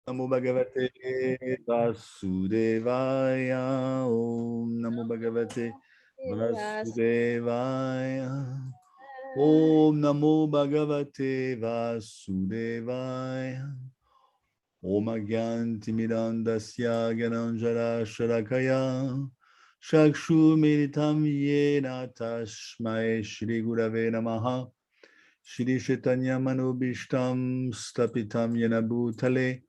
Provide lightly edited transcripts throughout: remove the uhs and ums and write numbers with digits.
Namo Bhagavate Vasudevaya. Om Namo Bhagavate Vasudevaya. Om Namo Bhagavate Vasudevaya. Om Agyanti Mirandasya Gyananjara Sharakaya. Shakshu Militam Yena Tashmai Shri Gurave Namaha. Shri Chaitanya Manobishtam Stapitam Yena Bhutale.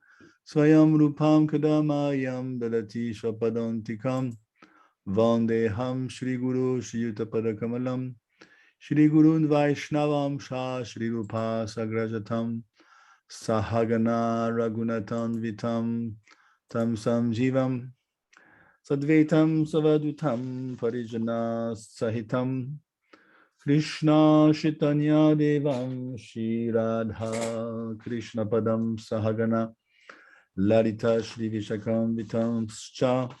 Swayam Rupam Kadamayam Dadati Swapadantikam Vandeham Shri Guru Shri Yutapadakammalam Shri Gurun Vaishnavam Shah Shri Rupa Sagrajatam Sahagana Raghunatan Vitam Tam Samjivam Sadvetam Savadutam Parijana Sahitam Krishna Chaitanya Devam Shri Radha Krishna Padam Sahagana Lalita Shri Vishakam Vitamscha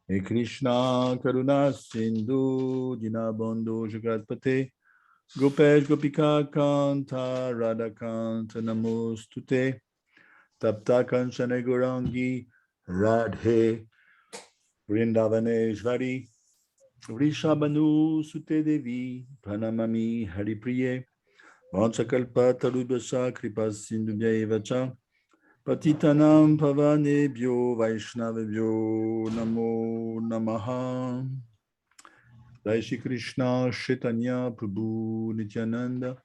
He Krishna Karuna Sindhu Dinabandhu Jagatpate Gopesh Gopika Kanta Radha Kanta Namostute Tapta Kanchana Gaurangi Radhe Vrindavaneshvari Vrishabhanu Sute Devi Pranamami Haripriye Vanchakalpa Tarubhasa Kripa Sindhubhya Evacha Patitanam Pavanebhyo Vaishnavebhyo Namo Namaha. Jai Shri Krishna Chaitanya Prabhu Nityananda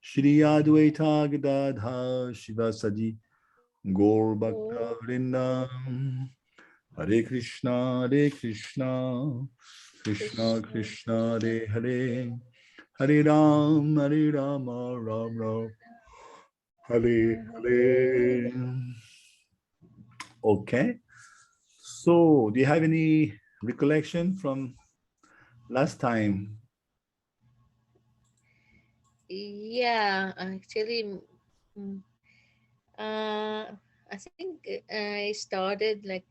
Shri Advaita Gadadha Shivasadi Gaur Bhakta Vrinda Hare Krishna Krishna Krishna Hare Hare Hare Rama Ram Hare Hare. Okay. So, do you have any recollection from last time? Yeah, actually, mm, I think I started like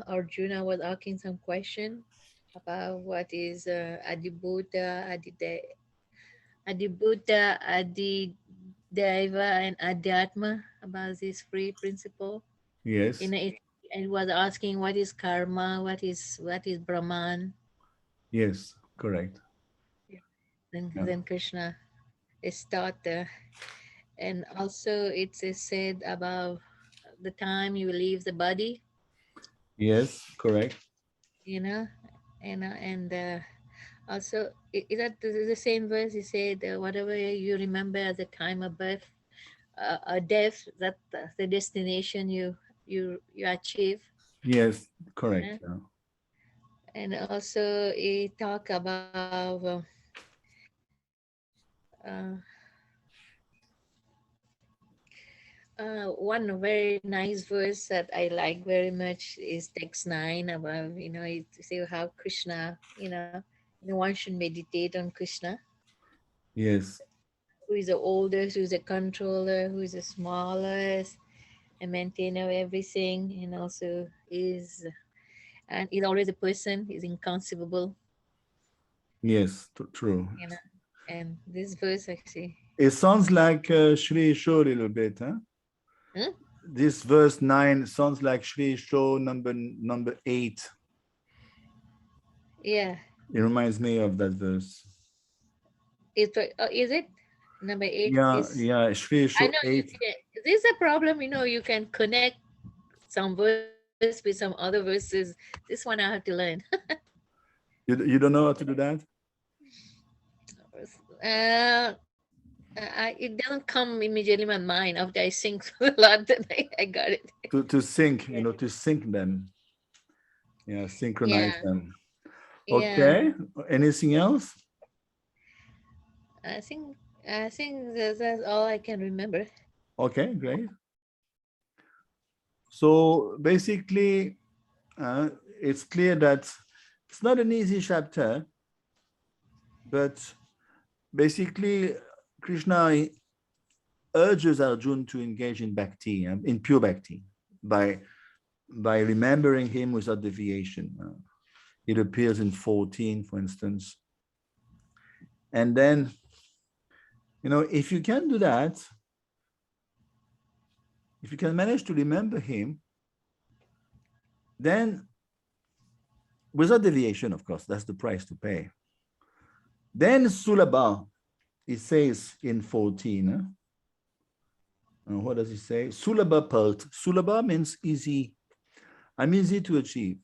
Arjuna was asking some question about what is Adibhuta, Adibhuta, Adidaiva, and Adhyatma, about this three principle. You Yes. know, it was asking what is karma, what is Brahman. Yes. Correct. Yeah. Then Krishna is taught, and also it's said about the time you leave the body, Yes. Correct. you know, and also is that the same verse? He said, whatever you remember at the time of birth, death, that the destination you achieve. Yes. Yeah. Correct. Yeah. And also he talk about uh, one very nice verse that I like very much is text 9 about, it say how Krishna, one should meditate on Krishna, Yes. who is the oldest, who is the controller, who is the smallest, a maintainer of everything, and also is always a person, is inconceivable, Yes. True. you know. And this verse actually, It sounds like Shri Show a little bit, huh? huh? This verse 9 sounds like Shri Show number 8. Yeah, It reminds me of that verse. is it number 8 Yeah. is. Yeah. Shri I Show know you 8. can. This is a problem, you can connect some verse with some other verses. This one I have to learn. You don't know how to do that? uh, it doesn't come immediately in my mind after I sing a lot. Then I got it. To sync, Yeah, to sync them. Yeah. Synchronize yeah, them. yeah. Okay. Anything else? I think that's all I can remember. Okay, great. So basically, it's clear that it's not an easy chapter, but basically, Krishna urges Arjun to engage in bhakti, in pure bhakti, by remembering him without deviation. It appears in 14, for instance. And then, if you can do that, if you can manage to remember him, then without deviation, of course, that's the price to pay. Then Sulabha, it says in 14, what does it say? Sulabha part. Sulabha means easy. I'm easy to achieve.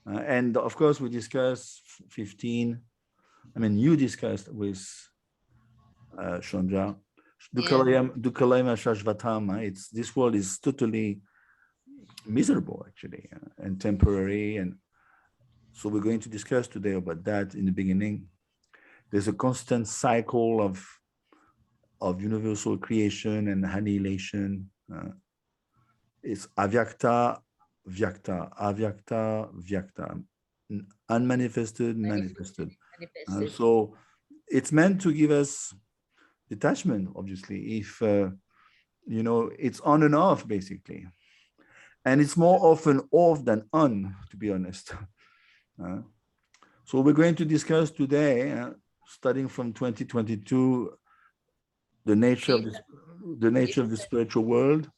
And of course, we discussed 15. I mean, you discussed with Chandra. Dukalayam Shashvatam. It's this world is totally miserable, actually, and temporary. And so we're going to discuss today about that in the beginning. There's a constant cycle of universal creation and annihilation. It's avyakta, vyakta, avyakta, vyakta, unmanifested, manifested. So it's meant to give us detachment, obviously, if, it's on and off, basically. And it's more often off than on, to be honest. So we're going to discuss today, starting from 2022, the nature of the spiritual world.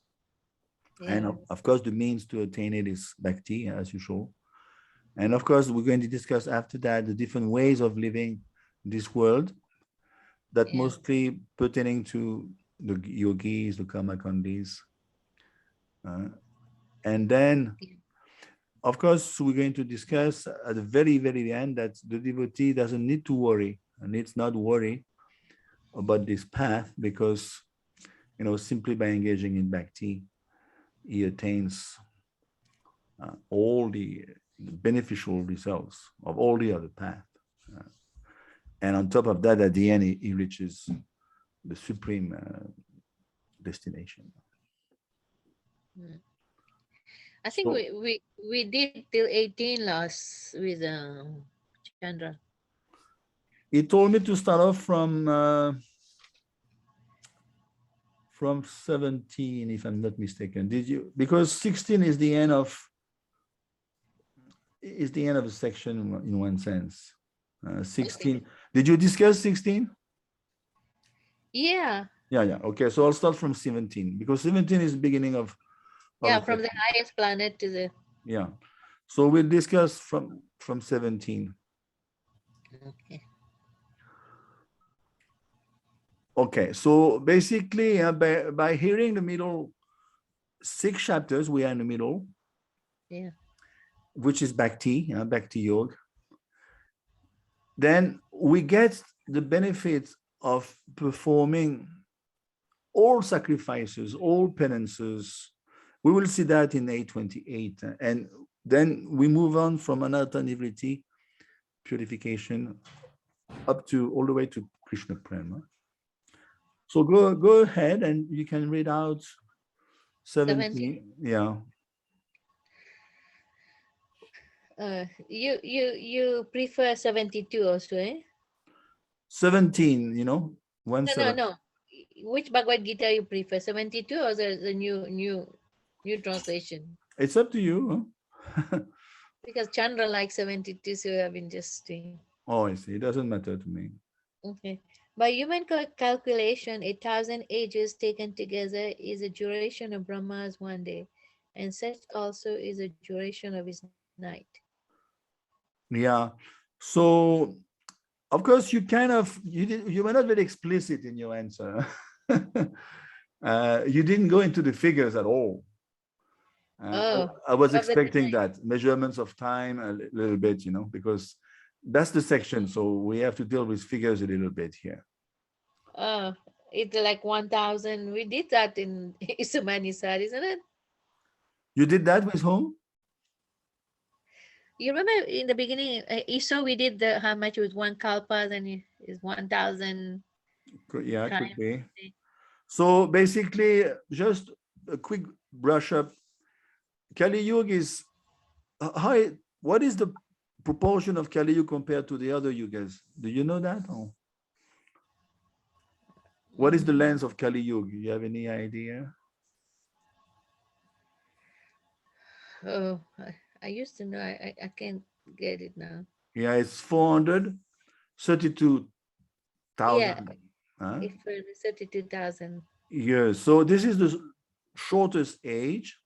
And of course, the means to attain it is bhakti, as usual. And of course, we're going to discuss after that the different ways of living this world that mostly pertaining to the yogis, the karmakandis. And then, of course, we're going to discuss at the very, very end that the devotee doesn't need to worry and needs not worry about this path because, simply by engaging in bhakti, he attains all the beneficial results of all the other paths. And on top of that, at the end, he reaches the supreme destination. I think we did till 18 last with Chandra. He told me to start off from 17, if I'm not mistaken. Did you? Because 16 is the end of a section in one sense. 16. Okay. Did you discuss 16? Yeah. Yeah. Okay, so I'll start from 17 because 17 is the beginning of from the highest planet to the. Yeah. So we'll discuss from 17. Okay. Okay, so basically, by hearing the middle 6 chapters, we are in the middle, which is Bhakti, Bhakti Yoga. Then we get the benefits of performing all sacrifices, all penances. We will see that in 828. And then we move on from Anartha Nivritti, purification, up to all the way to Krishna Prema. So go ahead and you can read out 17. Yeah. You prefer 72 also, eh? 17, No. Which Bhagavad-gita you prefer, 72 or the new translation? It's up to you. Because Chandra likes 72, so I've been just doing. Oh, I see. It doesn't matter to me. Okay. By human calculation, 1,000 ages taken together is the duration of Brahma's one day, and such also is the duration of his night. Yeah. So, of course, you were not very explicit in your answer. You didn't go into the figures at all. I was expecting that measurements of time a little bit, because that's the section. So we have to deal with figures a little bit here. It's like 1,000. We did that in Isumanisar, isn't it? You did that with whom? You remember in the beginning, Iso, we did how much was 1 kalpa, then is 1,000. Yeah, could be. So basically, just a quick brush up. Kali Yuga is high. What is the proportion of Kali Yuga compared to the other yugas? Do you know that? Or what is the length of Kali Yuga? You have any idea? Oh, I used to know. I can't get it now. Yeah, it's 432,000. Yeah, it's for 32,000. years. So this is the shortest age.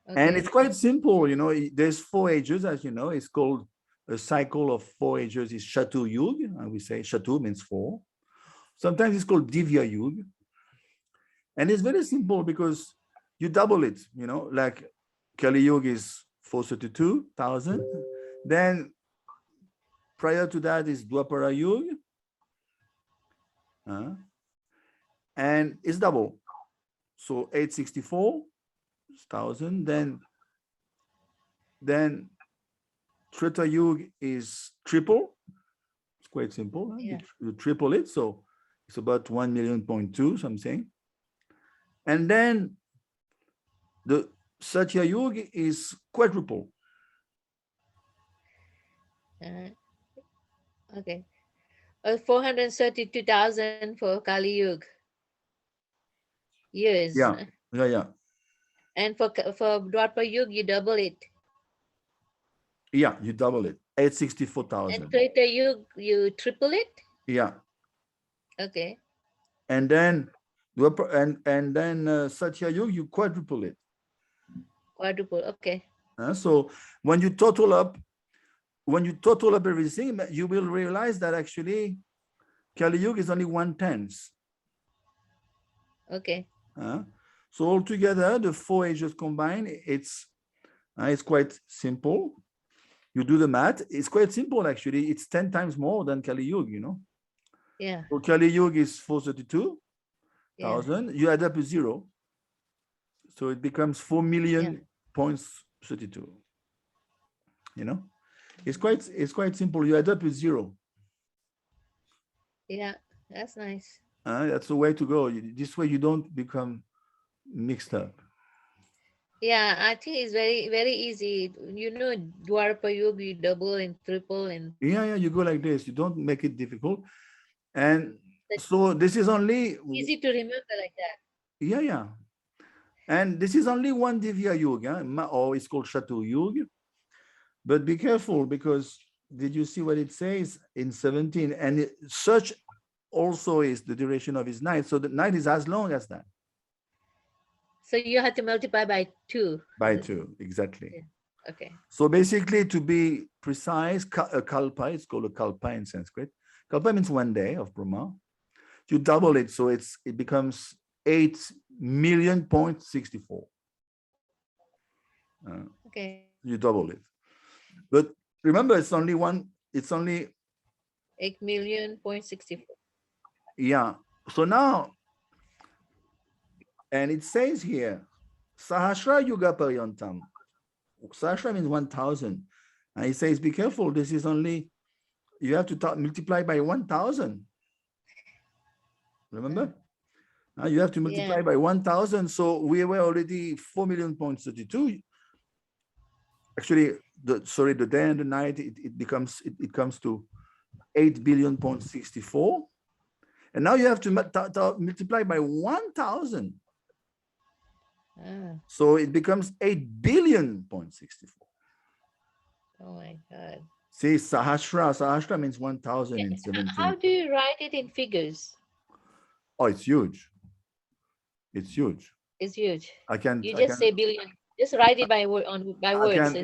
And it's Okay. quite simple, you know. There's 4 ages, as you know. It's called a cycle of 4 ages is Chatu Yug. And we say Chatu means 4. Sometimes it's called Divya Yug. And it's very simple because you double it, you know, like Kali Yuga is 432,000. Then prior to that is Dwapara Yuga. And it's double. So 864,000. Then Treta Yuga is triple. It's quite simple. Huh? Yeah. You triple it. So it's about 1 million.2 something. And then the Satya Yuga is quadruple. Okay. 432,000 for Kali Yuga years. Yeah. And for Dwapara Yuga, you double it. Yeah, you double it. And 864,000. Treta Yuga, you triple it. Yeah. Okay. And then Satya Yuga, you quadruple it. Quadruple. Okay. So when you total up everything, you will realize that actually Kali Yuga is only 1/10. Okay. So altogether, the 4 ages combined, it's quite simple. You do the math. It's quite simple, actually. It's 10 times more than Kali Yuga, you know. Yeah. So Kali Yuga is 432,000. You add up a 0. So it becomes 4,000,000.32. You know, it's quite simple. You add up a 0. Yeah, that's nice. That's the way to go. This way you don't become mixed up. Yeah, I think it's very, very easy. You know, Dwapara Yuga, you double and triple and Yeah, you go like this. You don't make it difficult. And so this is only easy to remember like that. Yeah. And this is only one Divya Yuga, or it's called Chatu Yuga. But be careful, because did you see what it says in 17? And such also is the duration of his night. So the night is as long as that. So you have to multiply by 2. By 2, exactly. Yeah. Okay. So basically, to be precise, a kalpa, it's called a kalpa in Sanskrit. Kalpa means 1 day of Brahma. You double it, so it becomes 8,000,000.64. Okay. You double it. But remember, it's only 8,000,000.64. Yeah. So now, and it says here, Sahasra Yuga Paryantam. Sahasra means 1,000. And it says, be careful, this is only, you have to multiply by 1,000. Remember? You have to multiply by 1,000. So we were already 4,000,000.32. Actually, the day and the night, it comes to 8,000,000,064. And now you have to multiply by 1,000. So it becomes 8,000,000,064. Oh my God. See, Sahasra means 1,000 in 17. How do you write it in figures? Oh, it's huge. It's huge. It's huge. I can. You just say billion. Just write it by words.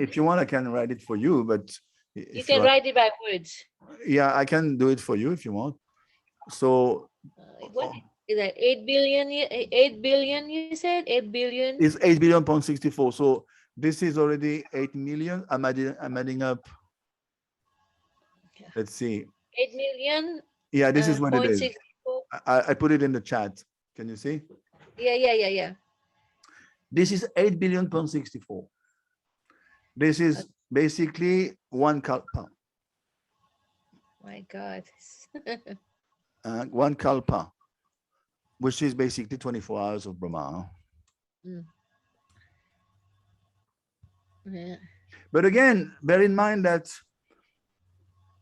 If you want, I can write it for you. But you can write it by words. Yeah, I can do it for you if you want. So what is that? 8 billion? 8 billion? You said 8 billion. It's 8,000,000,064. So this is already 8 million. I'm adding up. Let's see. 8 million. Yeah, this is what it is. I put it in the chat. Can you see? Yeah. This is 8,000,000,064. This is basically 1 kalpa. My God. 1 kalpa, which is basically 24 hours of Brahma. Yeah. But again, bear in mind that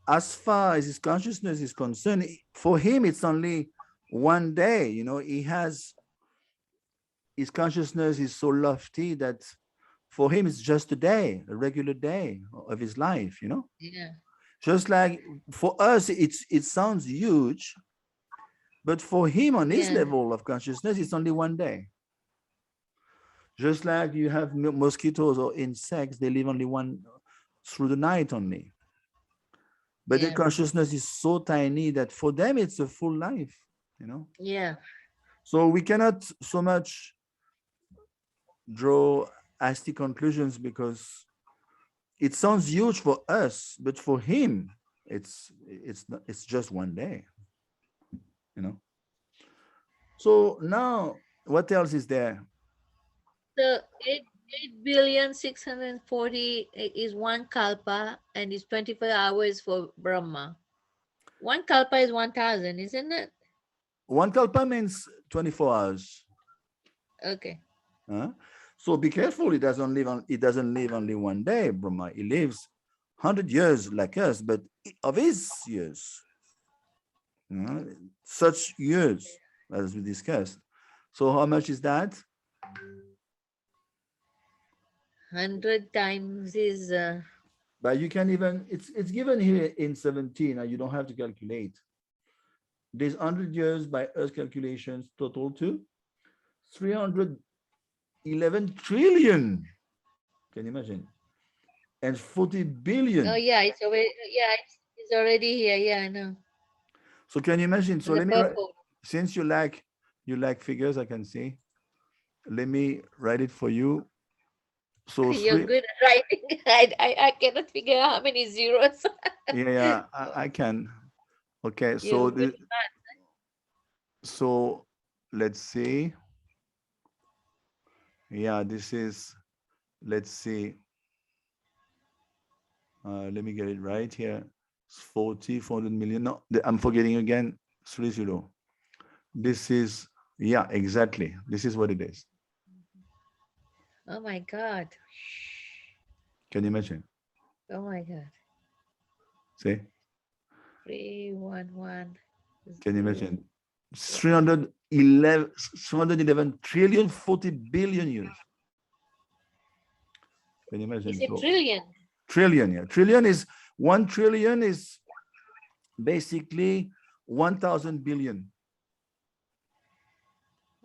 as far as his consciousness is concerned, for him, it's only 1 day. You know, his consciousness is so lofty that for him, it's just a day, a regular day of his life, you know? Yeah. Just like for us, it sounds huge, But for him, on his Yeah. level of consciousness, it's only one day. Just like you have mosquitoes or insects, they live only one through the night only. But their Yeah. consciousness is so tiny that for them it's a full life, you know. Yeah. So we cannot so much draw hasty conclusions because it sounds huge for us, but for him, it's just one day, you know. So now, what else is there? So 8,640,000,000 is one kalpa, and it's 24 hours for Brahma. One kalpa is 1,000, isn't it? One kalpa means 24 hours. Okay. Huh? So be careful. It doesn't live only one day, Brahma. It lives 100 years like us, but of his years, such years as we discussed. So how much is that? 100 times is But you can even, it's given here in 17. Now you don't have to calculate. These 100 years by Earth calculations total to 311 trillion. Can you imagine? And 40 oh billion. yeah, it's already here. Yeah, I know. So can you imagine? So The let me write, purple. since you like figures, I can see. Let me write it for you. So You're three, good at writing. I cannot figure out how many zeros. yeah, I can. Okay, You're so good this, at math. so let's see. Yeah, this is, let's see. Let me get it right here. It's 400 million. No, I'm forgetting again. 30. This is, yeah, exactly. This is what it is. Oh my God. Can you imagine? Oh my God. See? 311 Can you 0. imagine? 311, 311 trillion, 40 billion years. Can you imagine? Is it So trillion? trillion, yeah. Trillion is 1 trillion is basically 1,000 billion.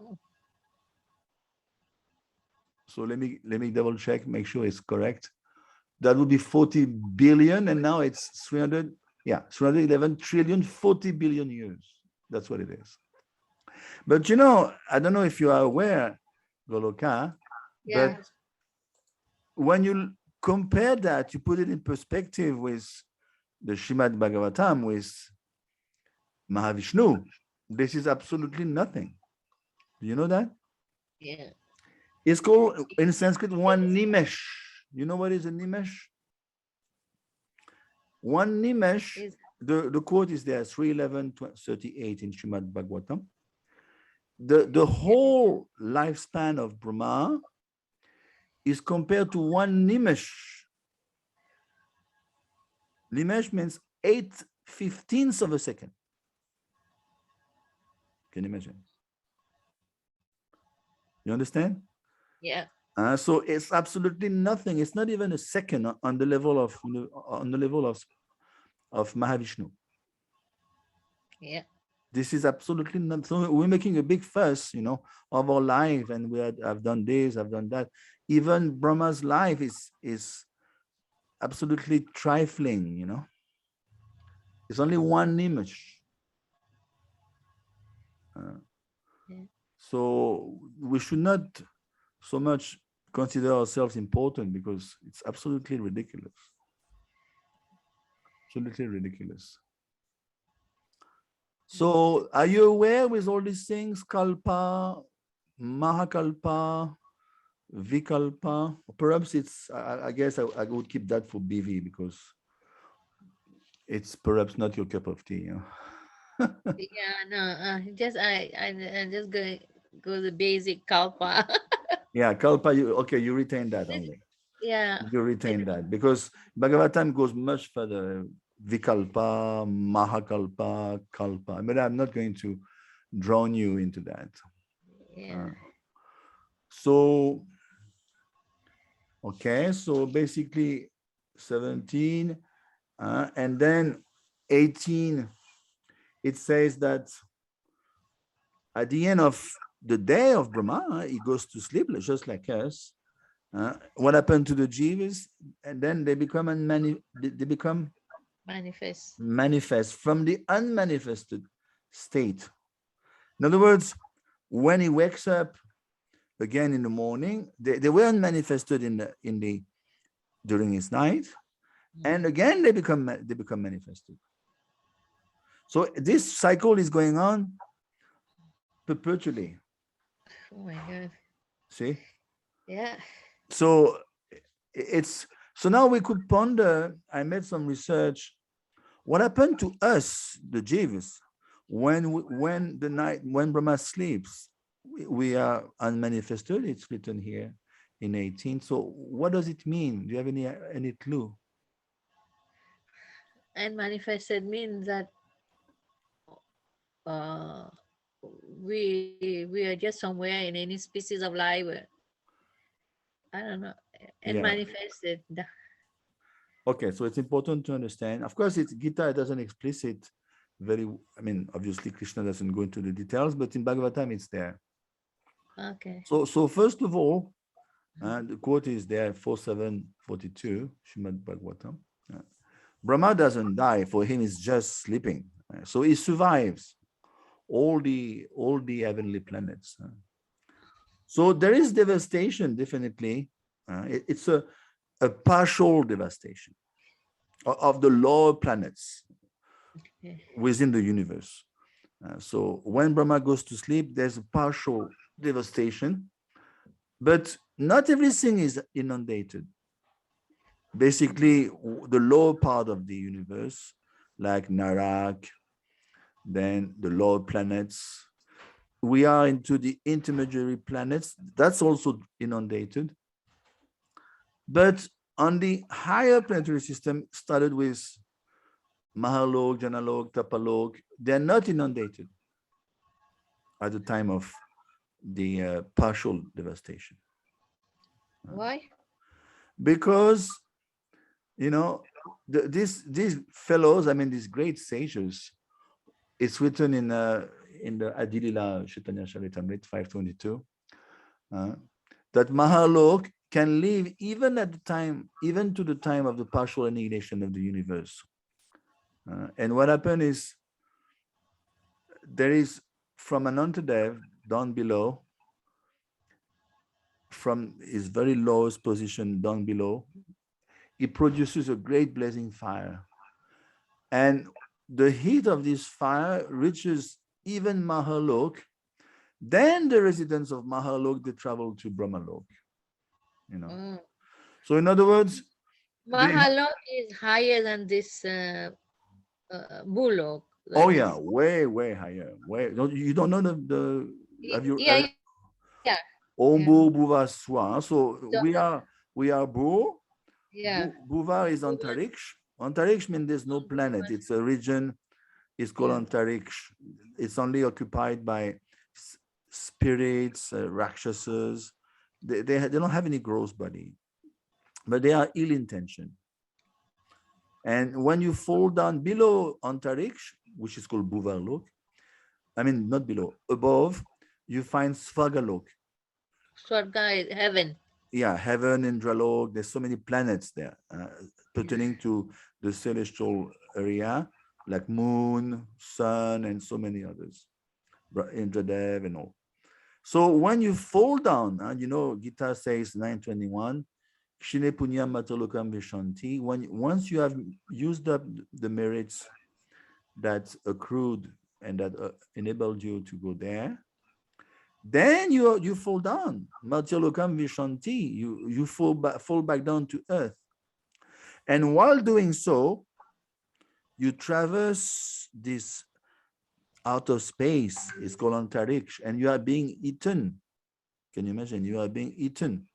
Oh, So let me double check, make sure it's correct. That would be 40 billion, and now it's 300, yeah, 311 trillion, 40 billion years. That's what it is. But I don't know if you are aware, Goloka, yeah. but when you compare that, you put it in perspective with the Srimad Bhagavatam, with Mahavishnu, this is absolutely nothing. Do you know that? Yeah. It's called in Sanskrit one nimesh. You know what is a nimesh? One nimesh, Is the quote is there, 311:38 in Srimad Bhagavatam. The whole lifespan of Brahma is compared to one nimesh. Nimesh means 8/15 of a second. Can you imagine? You understand? yeah. So it's absolutely nothing. It's not even a second on the level of Mahavishnu. Yeah. This is absolutely not. So we're making a big fuss, of our life, and I've done this, I've done that. Even Brahma's life is absolutely trifling. It's only one image. Yeah. So we should not so much consider ourselves important, because it's absolutely ridiculous. Absolutely ridiculous. So are you aware with all these things, kalpa, mahakalpa, vikalpa? Perhaps I guess I would keep that for BV, because it's perhaps not your cup of tea. Yeah, no, I just go the basic kalpa. Yeah, kalpa, you retain that only. Yeah, You retain that, because Bhagavatam goes much further. Vikalpa, mahakalpa, kalpa. But I'm not going to drown you into that. yeah, So, okay, so basically 17, and then 18, it says that At the end of the day of Brahma, he goes to sleep just like us. What happened to the jivas? And then they become they become Manifest. manifest from the unmanifested state. In other words, when he wakes up again in the morning, they weren't manifested in the during his night, and again they become manifested. So this cycle is going on perpetually. Oh my God. See, Yeah. so it's so now we could ponder. I made some research. What happened to us, the jivas, when the night when Brahma sleeps, we are unmanifested. It's written here in 18. So what does it mean? Do you have any clue? And manifested means that uh, we are just somewhere in any species of life. I don't know. And Yeah. manifested. Okay. So it's important to understand. Of course, it's Gita. It doesn't explicit very. I mean, obviously, Krishna doesn't go into the details, but in Bhagavatam, it's there. Okay. So first of all, the quote is there, 4742, Srimad Bhagavatam. Uh, Brahma doesn't die. For him, he's just sleeping. So he survives all the heavenly planets. So there is devastation, definitely. It's a partial devastation of the lower planets Yeah. within the universe. So when Brahma goes to sleep, there's a partial devastation, but not everything is inundated. Basically, the lower part of the universe, like Narak, then the lower planets, we are into the intermediary planets. That's also inundated. But on the higher planetary system, started with Mahalok, Janalok, Tapalok, they're not inundated at the time of the partial devastation. Why? Because, you know, these fellows, I mean, these great sages, it's written in the Adilila Chaitanya Charitamrita 522, that Mahalok can live even at the time, even to the time of the partial annihilation of the universe. And what happened is there is from Anantadev down below, from his very lowest position down below, he produces a great blazing fire. And the heat of this fire reaches even Mahalok. Then the residents of Mahalok, they travel to Brahmalok, you know. Mm. So in other words, they Mahalok is higher than this Bullock. oh Like, yeah, way higher. Way you don't know the have you yeah, yeah, yeah. Ombu Buva Swa. So So, we are Bu. yeah. Buva is Antariksh. Antariksh means there's no planet. It's a region. It's called Yeah. Antariksh. It's only occupied by spirits, rakshasas. They don't have any gross body, but they are ill intentioned. And when you fall down below Antariksh, which is called Buvarlok, I mean not below, above, you find Svagalok. Swarga is heaven. Yeah, heaven, Indralok. There's so many planets there Yeah. pertaining to the celestial area, like moon, sun, and so many others, Indradev and all. So when you fall down, Gita says 921, Kshine Punya Matolokam Vishanti, once you have used up the merits that accrued and that enabled you to go there, then you fall down. Matyalokam Vishanti, you fall back down to earth. And while doing so, you traverse this outer space, it's called Antariksh, and you are being eaten. Can you imagine? You are being eaten.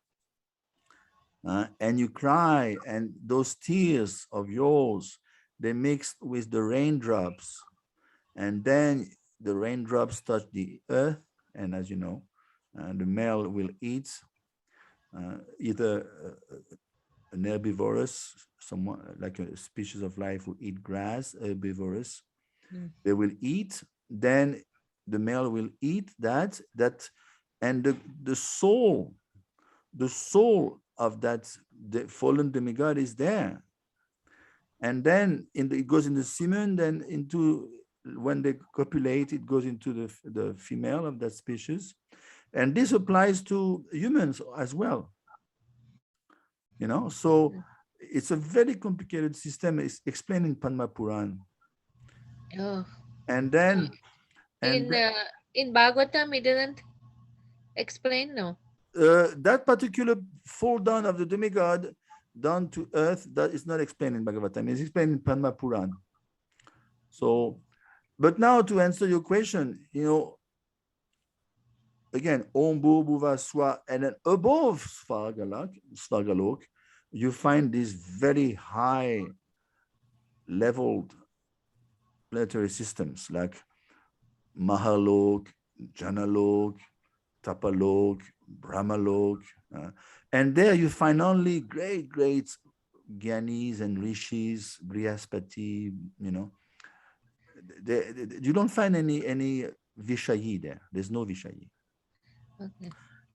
And you cry, and those tears of yours, they mix with the raindrops, and then the raindrops touch the earth, and as you know, the male will eat either an herbivorous, someone like a species of life will eat grass, herbivorous. Mm. They will eat. Then the male will eat that, and the soul of that the fallen demigod is there. And then it goes in the semen, then into, when they copulate, it goes into the female of that species. And this applies to humans as well. So it's a very complicated system. It's explained in Padma Puran. Oh. And then in Bhagavatam, it doesn't explain, no. That particular fall down of the demigod down to earth, that is not explained in Bhagavatam. It's explained in Padma Puran. So, but now to answer your question, again, Om Bhu Bhuva Swa, and then above Svargalok, you find these very high leveled planetary systems like Mahalok, Janalok, Tapalok, Brahmalok. And there you find only great Gyanis and Rishis, Brihaspati, you don't find any Vishayi there. There's no Vishayi. Okay.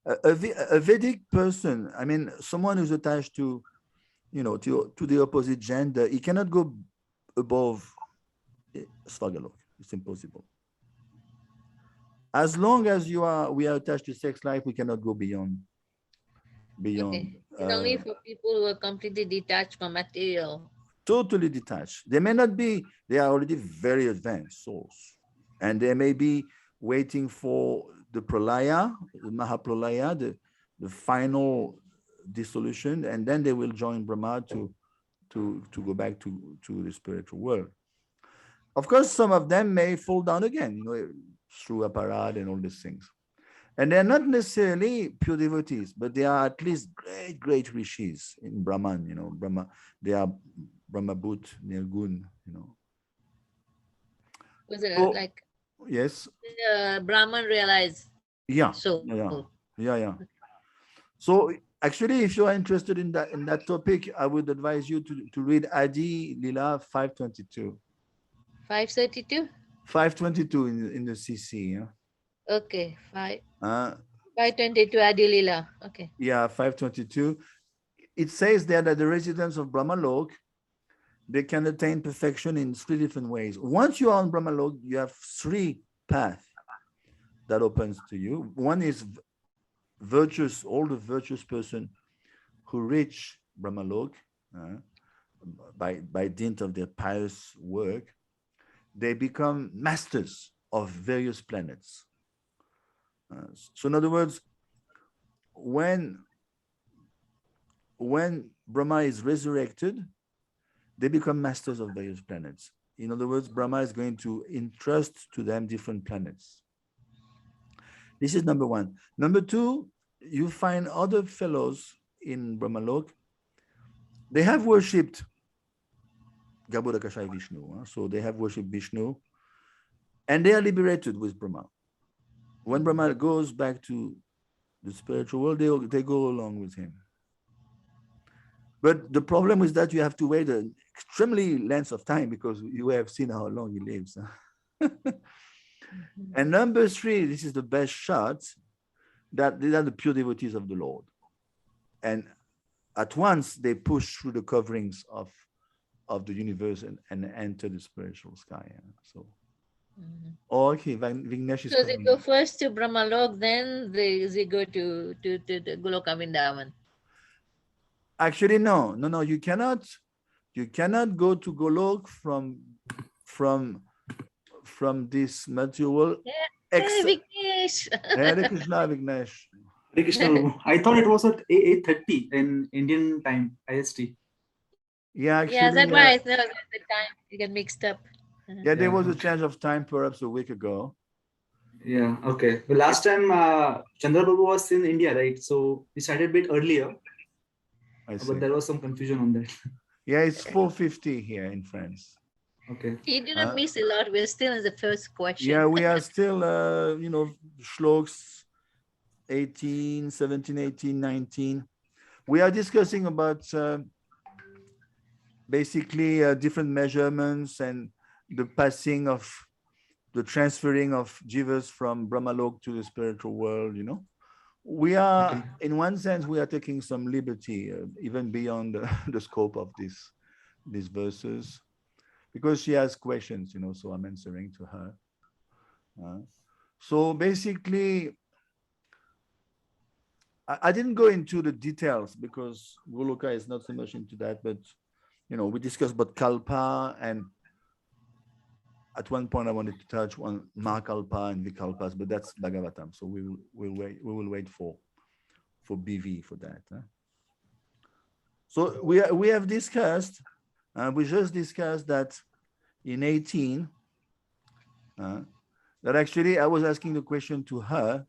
A Vedic person, I mean, someone who's attached to, to the opposite gender, he cannot go above Svargalok. It's impossible. As long as we are attached to sex life, we cannot go beyond. Okay. It's only for people who are completely detached from material. Totally detached. They may not be, they are already very advanced souls. And they may be waiting for the pralaya, the Mahapralaya, the final dissolution, and then they will join Brahma to go back to the spiritual world. Of course, some of them may fall down again, through aparad and all these things. And they're not necessarily pure devotees, but they are at least great rishis in Brahman, Brahma. They are Brahmabhut, Nirgun, Was it so, like? Yes. Brahman realized. Yeah. So. Yeah. So actually, if you are interested in that topic, I would advise you to read Adi Lila 522. 532? 522 in the CC, yeah. Okay, 522 Adi Lila. Okay. Yeah, 522. It says there that the residents of Brahmalok, they can attain perfection in 3 different ways. Once you are on Brahmalok, you have 3 paths that opens to you. One is virtuous, all the virtuous person who reach Brahmalok by dint of their pious work, they become masters of various planets. So in other words, when Brahma is resurrected, they become masters of various planets. In other words, Brahma is going to entrust to them different planets. This is number 1. Number 2, you find other fellows in Brahmalok. They have worshipped Garbhodakashai Vishnu. So they have worshipped Vishnu, and they are liberated with Brahma. When Brahma goes back to the spiritual world, they go along with him. But the problem is that you have to wait an extremely length of time, because you have seen how long he lives. And number 3, this is the best shot, that these are the pure devotees of the Lord. And at once they push through the coverings of the universe and enter the spiritual sky. So, okay, Vignesh is so they go first to Brahmalok, then they go to the Goloka Vrindavan. Actually, no, you cannot go to Golok from this material world. Vignesh. Hare Krishna, Vignesh. Hare Krishna. I thought it was at 8:30 in Indian time, IST. Yeah, actually. Yeah, that's why the time you get mixed up. Yeah, there was a change of time perhaps a week ago. Yeah, okay. The last time Chandrababu was in India, right? So we started a bit earlier. But there was some confusion on that. Yeah, it's 4:50 here in France. Okay. You didn't miss a lot. We're still in the first question. Yeah, we are still, shloks 18, 17, 18, 19. We are discussing about basically different measurements and the passing of the transferring of jivas from Brahmalok to the spiritual world, we are, Okay. in one sense, we are taking some liberty, even beyond the scope of these verses, because she has questions, so I'm answering to her. So basically, I didn't go into the details because Goloka is not so much into that, but we discussed about Kalpa, and at one point I wanted to touch on Mahakalpa and Vikalpas, but that's Bhagavatam. So we will wait for BV for that. So we have discussed, we just discussed that in 18, that actually I was asking the question to her,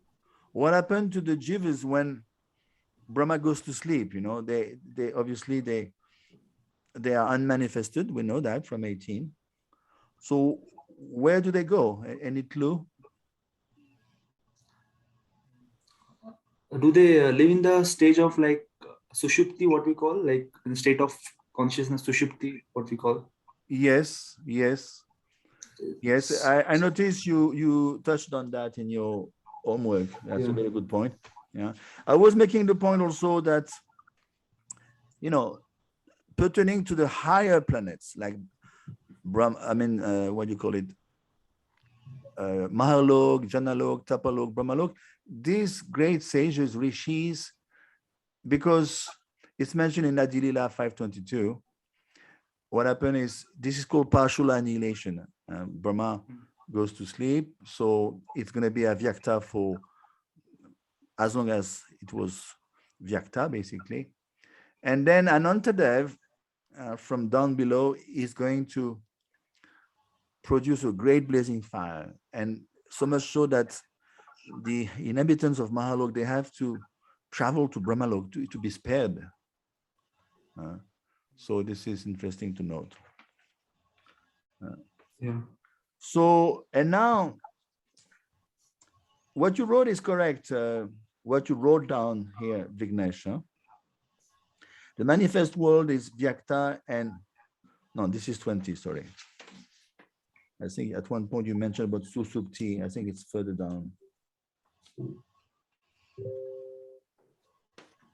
what happened to the jivas when Brahma goes to sleep? They obviously they are unmanifested. We know that from 18. So where do they go? Any clue? Do they live in the stage of like Sushupti, what we call, like in the state of consciousness, Sushupti, what we call? Yes. I noticed you touched on that in your homework. That's a very good point. Yeah. I was making the point also that, pertaining to the higher planets, like what do you call it? Mahalok, Janalok, Tapalok, Brahmalok, these great sages, rishis, because it's mentioned in Adilila 522, what happened is, this is called partial annihilation. Brahma goes to sleep, so it's going to be a Vyakta for as long as it was Vyakta, basically. And then Anantadev, from down below, is going to produce a great blazing fire, and so much so that the inhabitants of Mahalok, they have to travel to Brahmalok to be spared. So this is interesting to note. So, and now what you wrote is correct. What you wrote down here, Vignesh. The manifest world is Vyakta and, no, this is 20, sorry. I think at one point you mentioned about Susupti. I think it's further down.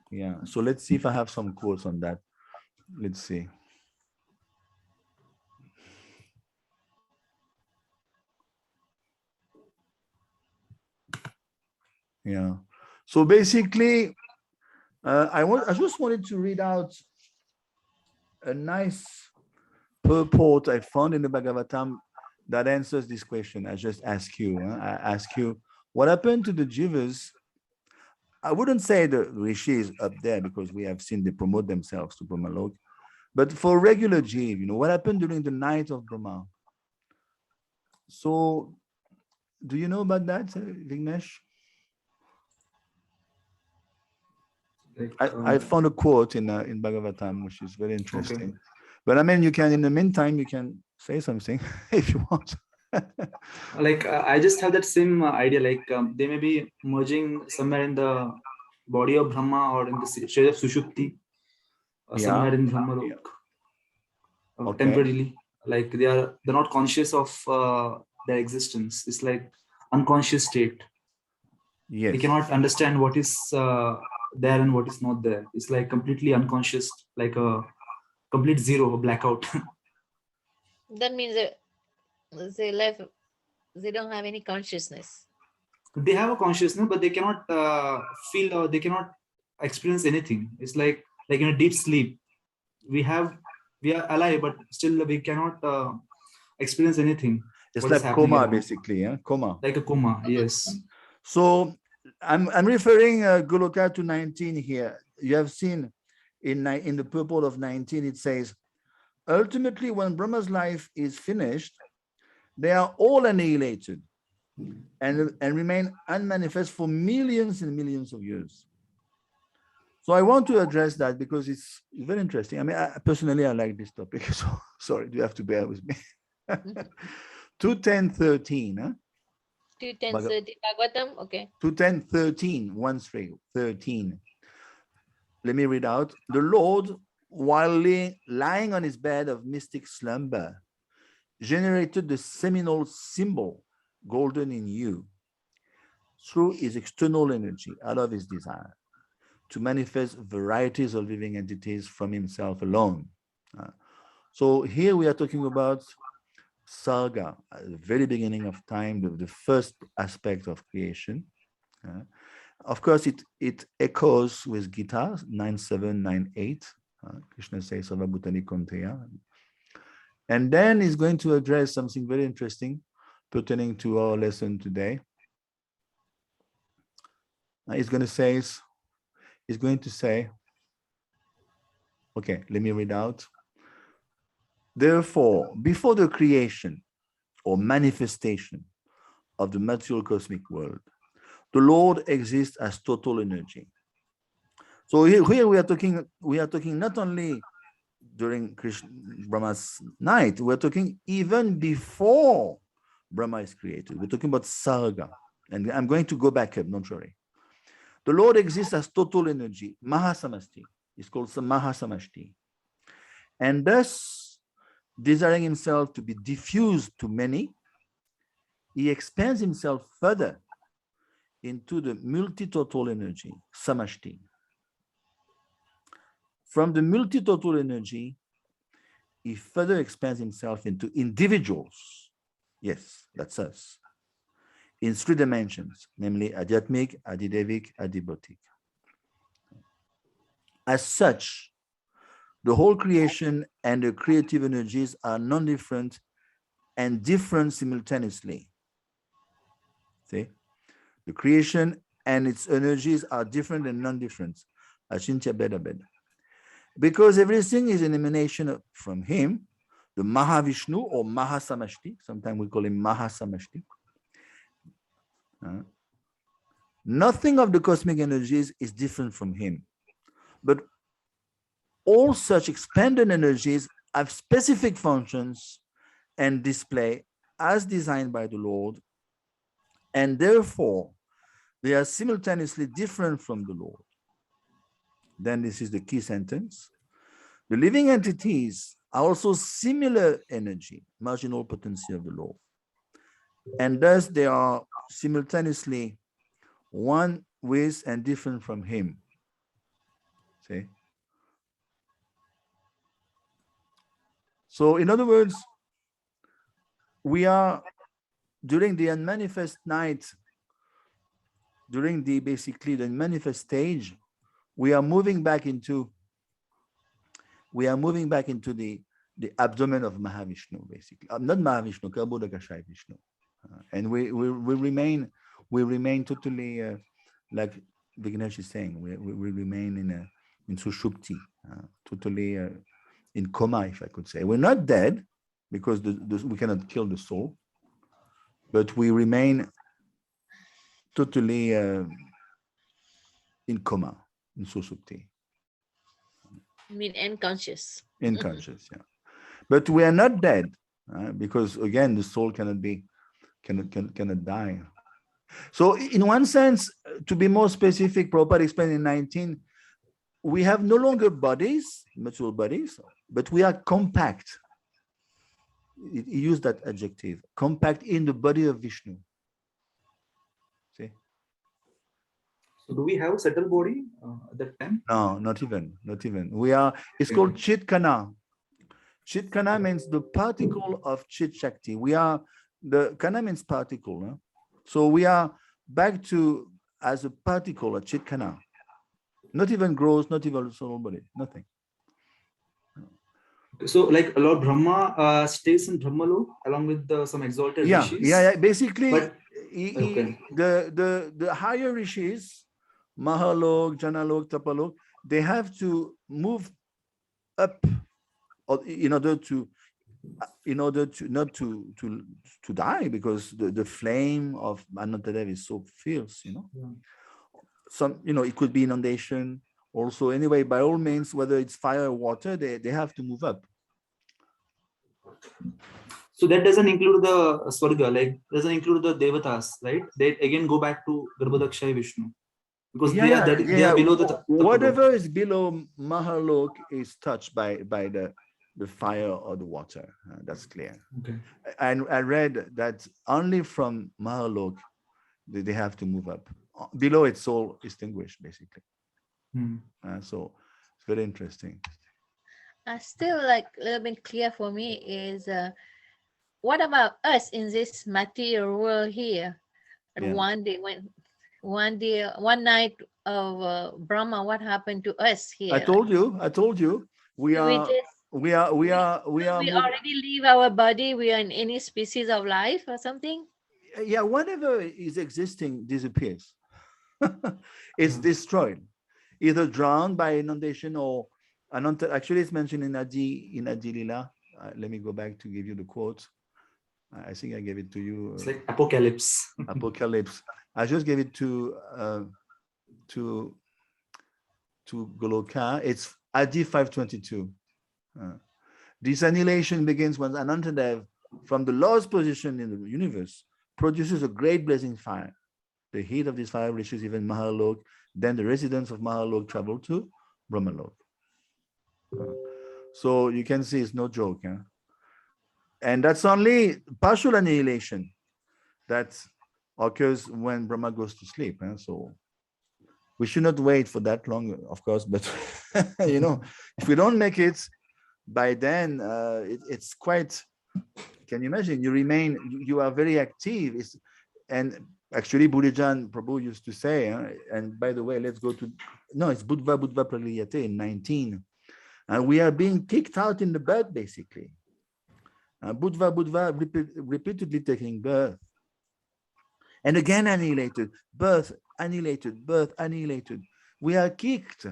Yeah, so let's see if I have some quotes on that. Let's see. Yeah. So basically, I just wanted to read out a nice purport I found in the Bhagavatam that answers this question. I just ask you. I ask you, what happened to the jivas? I wouldn't say the rishis up there, because we have seen they promote themselves to Brahmalok. But for regular jiv, what happened during the night of Brahma? So, do you know about that, Vignesh? I found a quote in Bhagavatam, which is very interesting. Okay. But I mean, you can, in the meantime, you can say something if you want. Like, I just have that same idea, like they may be merging somewhere in the body of Brahma or in the state of Sushupti, somewhere in Brahmalok, temporarily. Like they're not conscious of their existence. It's like unconscious state. Yes. They cannot understand what is there and what is not there. It's like completely unconscious, like a complete zero, a blackout. That means they don't have any consciousness. They have a consciousness, but they cannot feel, or they cannot experience anything. It's like in a deep sleep. We are alive, but still we cannot experience anything. It's like coma, basically, yeah? Coma. Like a coma, yes. So I'm referring Goloka to 19 here. You have seen in the purport of 19, it says, ultimately, when Brahma's life is finished, they are all annihilated and remain unmanifest for millions and millions of years. So I want to address that because it's very interesting. I mean, personally, I like this topic. So sorry, you have to bear with me. 210:13, huh? 210:13 Bhagavatam, okay. 210:13, 13. Let me read out. The Lord, while lying on his bed of mystic slumber, generated the seminal symbol golden in you through his external energy out of his desire to manifest varieties of living entities from himself alone. So here we are talking about Sarga, at the very beginning of time, the first aspect of creation. Of course, it echoes with Gita 9.7, 9.8. Krishna says, Sarvabhutani Konteya. And then he's going to address something very interesting pertaining to our lesson today. He's going to say, okay, let me read out. Therefore, before the creation or manifestation of the material cosmic world, the Lord exists as total energy. So here we are talking not only during Brahma's night, we're talking even before Brahma is created. We're talking about Sarga. And I'm going to go back up, don't worry. The Lord exists as total energy, Mahasamasti. It's called Mahasamashti. And thus, desiring himself to be diffused to many, he expands himself further into the multi-total energy, Samashti. From the multi-total energy, he further expands himself into individuals. Yes, that's us. In 3 dimensions, namely Adhyatmic, Adidevic, Adibhotik. As such, the whole creation and the creative energies are non-different and different simultaneously. See? The creation and its energies are different and non-different. Achintya Beda Beda. Because everything is an emanation from him, the Mahavishnu or Mahasamashti, sometimes we call him Mahasamashti. Nothing of the cosmic energies is different from him. But all such expanded energies have specific functions and display as designed by the Lord, and therefore they are simultaneously different from the Lord. Then this is the key sentence. The living entities are also similar energy, marginal potency of the Lord. And thus they are simultaneously one with and different from him. See? So in other words, we are during the unmanifest night, during the basically the manifest stage, we are moving back into the abdomen of Mahavishnu, basically. Not Mahavishnu, Kabodakashai Vishnu. And we remain totally like Vignesh is saying, we remain in Sushupti, totally in coma, if I could say. We're not dead because we cannot kill the soul, but we remain totally in coma, in Sushupti. I mean, unconscious. Unconscious, yeah. But we are not dead because again, the soul cannot die. So in one sense, to be more specific, Prabhupada explained in 19, we have no longer bodies, material bodies, but we are compact. He used that adjective, compact in the body of Vishnu. See? So do we have a settled body at that time? No, not even. We are, it's called Chitkana. Chitkana means the particle of Chit Shakti. We are, the Kana means particle. Huh? So we are back to as a particle, a Chitkana. Not even gross, not even soul body, nothing. So like Lord Brahma stays in Brahmalok along with some exalted rishis? Yeah. Basically, but, the higher rishis, Mahalok, Janalok, Tapalok, they have to move up in order to not to die, because the flame of Anantadev is so fierce, Yeah. It could be inundation also. Anyway, by all means, whether it's fire or water, they have to move up. So that doesn't include the Swarga, like doesn't include the Devatas, right? They again go back to Garbhodakshaya Vishnu. Because they are below the whatever is below Mahalok is touched by the the fire or the water. That's clear. Okay. And I read that only from Mahalok they have to move up. Below it's all extinguished, basically. So it's very interesting. Still, like a little bit clear for me is what about us in this material world here? And Yeah. one night of Brahma, what happened to us I here? told you, we We are, just we are, we are, we are we moving. already leave our body. We are in any species of life or something. Yeah, whatever is existing disappears. It's Yeah. destroyed, either drowned by inundation or actually it's mentioned in Adi Lila. Let me go back to give you the quote. I think I gave it to you. It's like apocalypse. Apocalypse. I just gave it to Goloka. It's Adi 522. This annihilation begins when Anantadev, from the lowest position in the universe, produces a great blazing fire. The heat of this fire reaches even Mahalok. Then the residents of Mahalok travel to Brahmalok. So you can see it's no joke. Huh? And that's only partial annihilation that occurs when Brahma goes to sleep. Huh? So we should not wait for that long, of course, but if we don't make it by then, it's quite, can you imagine? You are very active. And actually, Buddhajan Prabhu used to say, and by the way, let's go to, no, it's Buddha Praliyate in 19. And we are being kicked out in the birth, basically. Buddha repeatedly taking birth. And again annihilated, birth, annihilated, birth, annihilated. We are kicked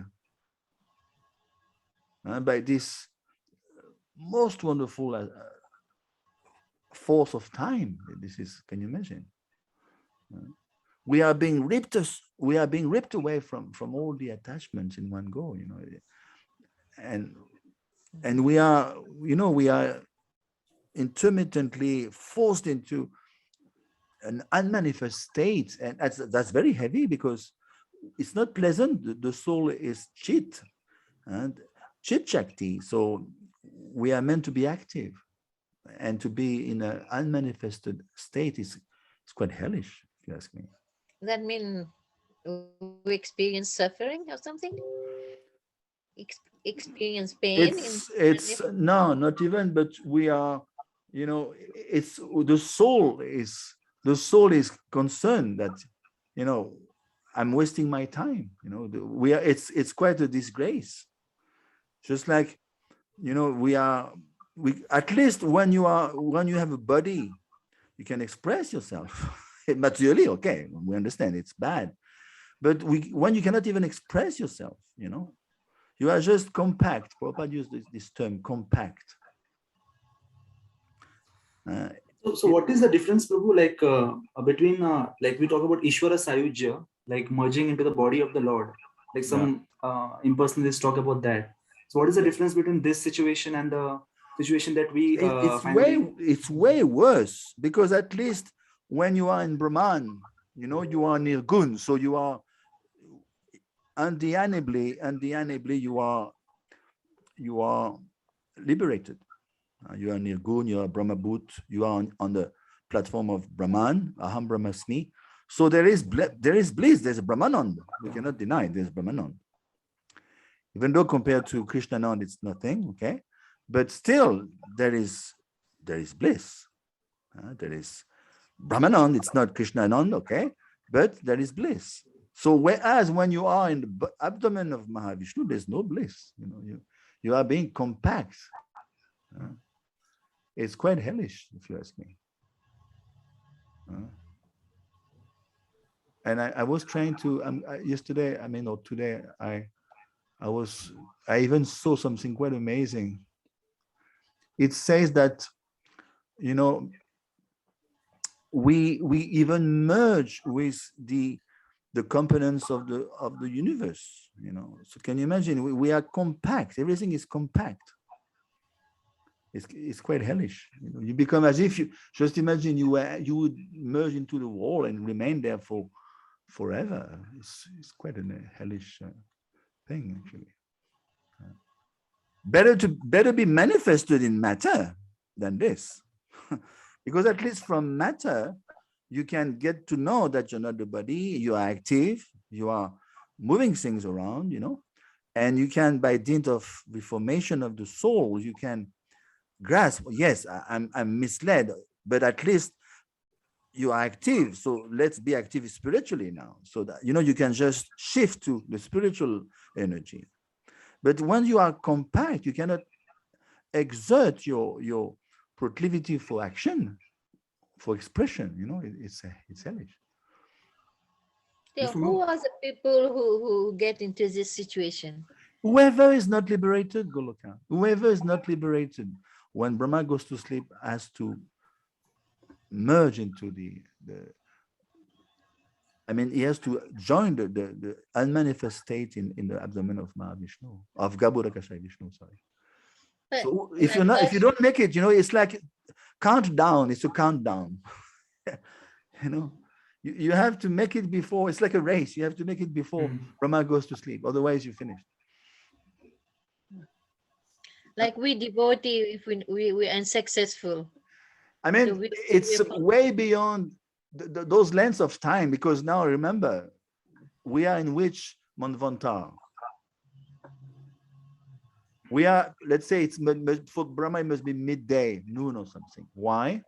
by this most wonderful force of time. This is, can you imagine? We are being ripped away from all the attachments in one go, and we are intermittently forced into an unmanifest state, and that's very heavy because it's not pleasant. The soul is chit and chit shakti, so we are meant to be active, and to be in an unmanifested state is quite hellish, if you ask me. That mean we experience suffering or something? Experience pain It's no, not even, but we are, it's the soul is concerned that, I'm wasting my time. We are, it's quite a disgrace. Just like, we at least when you have a body, you can express yourself materially. Okay, we understand it's bad, but when you cannot even express yourself, you are just compact. Prabhupada used this term, compact. So what is the difference, Prabhu, like between like we talk about Ishvara Sayujya, like merging into the body of the Lord, like some impersonalists talk about that. So what is the difference between this situation and the situation that we it's way worse, because at least when you are in Brahman, you are Nirgun, so you are undeniably you are liberated. You are Nirgun, you are Brahmabhut, you are on the platform of Brahman, Aham Brahmasmi. So there is bliss, there's a Brahmanand. We cannot deny there's Brahmanand. Even though compared to Krishnanand, it's nothing, okay? But still, there is bliss. There is Brahmanand, it's not Krishnanand, okay? But there is bliss. So whereas when you are in the abdomen of Mahavishnu, there's no bliss. You are being compact. It's quite hellish, if you ask me. And I was trying to yesterday, or today, I even saw something quite amazing. It says that we even merge with the components of the universe. So can you imagine? We are compact. Everything is compact. It's quite hellish. You become as if you just imagine you would merge into the wall and remain there for forever. It's quite a hellish thing, actually. better be manifested in matter than this. Because at least from matter, you can get to know that you're not the body, you are active, you are moving things around, and you can, by dint of reformation of the soul, you can grasp, yes, I'm misled, but at least you are active. So let's be active spiritually now. So that, you can just shift to the spiritual energy. But when you are compact, you cannot exert your proclivity for action, for expression. It's hellish. Yeah, who are the people who get into this situation? Whoever is not liberated, Goloka, whoever is not liberated, when Brahma goes to sleep, has to merge into the he has to join the unmanifest state in the abdomen of Mahavishnu, of Gabodakashayi Vishnu, sorry. But So if you don't make it, it's like countdown. It's a countdown. You have to make it before. It's like a race. You have to make it before Brahma goes to sleep. Otherwise, you finish. Like we devotee, if we're unsuccessful. So it's way beyond those lengths of time, because now remember, we are in which Manvantar? We are, let's say it's for Brahma, it must be midday, noon or something. Why?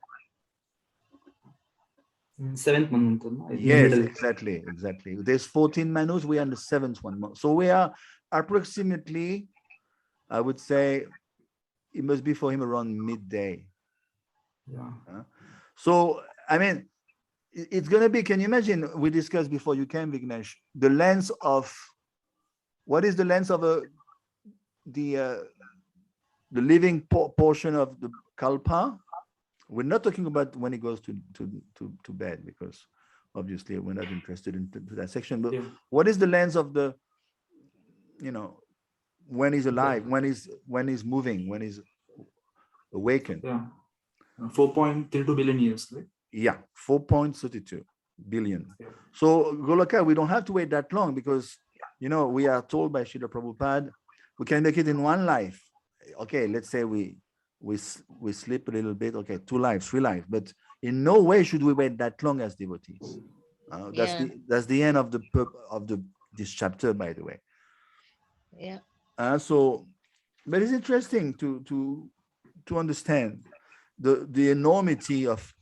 Seventh Manvantar. Yes, exactly. There's 14 Manus, we are in the seventh one. So we are approximately, I would say, it must be for him around midday. Yeah. So, it's going to be, can you imagine, we discussed before you came, Vignesh, the length of, what is the length of the living portion of the kalpa? We're not talking about when he goes to bed, because obviously we're not interested in that section. But what is the length of the, when he's alive, when he's moving, when he's awakened? Yeah, 4.32 billion years, right? Yeah, 4.32 billion. So Goloka, we don't have to wait that long, because we are told by Srila Prabhupada, we can make it in one life. Okay, let's say we sleep a little bit. Okay, 2 lives, 3 lives, but in no way should we wait that long as devotees. That's the end of this chapter, by the way. Yeah. But it's interesting to understand the enormity of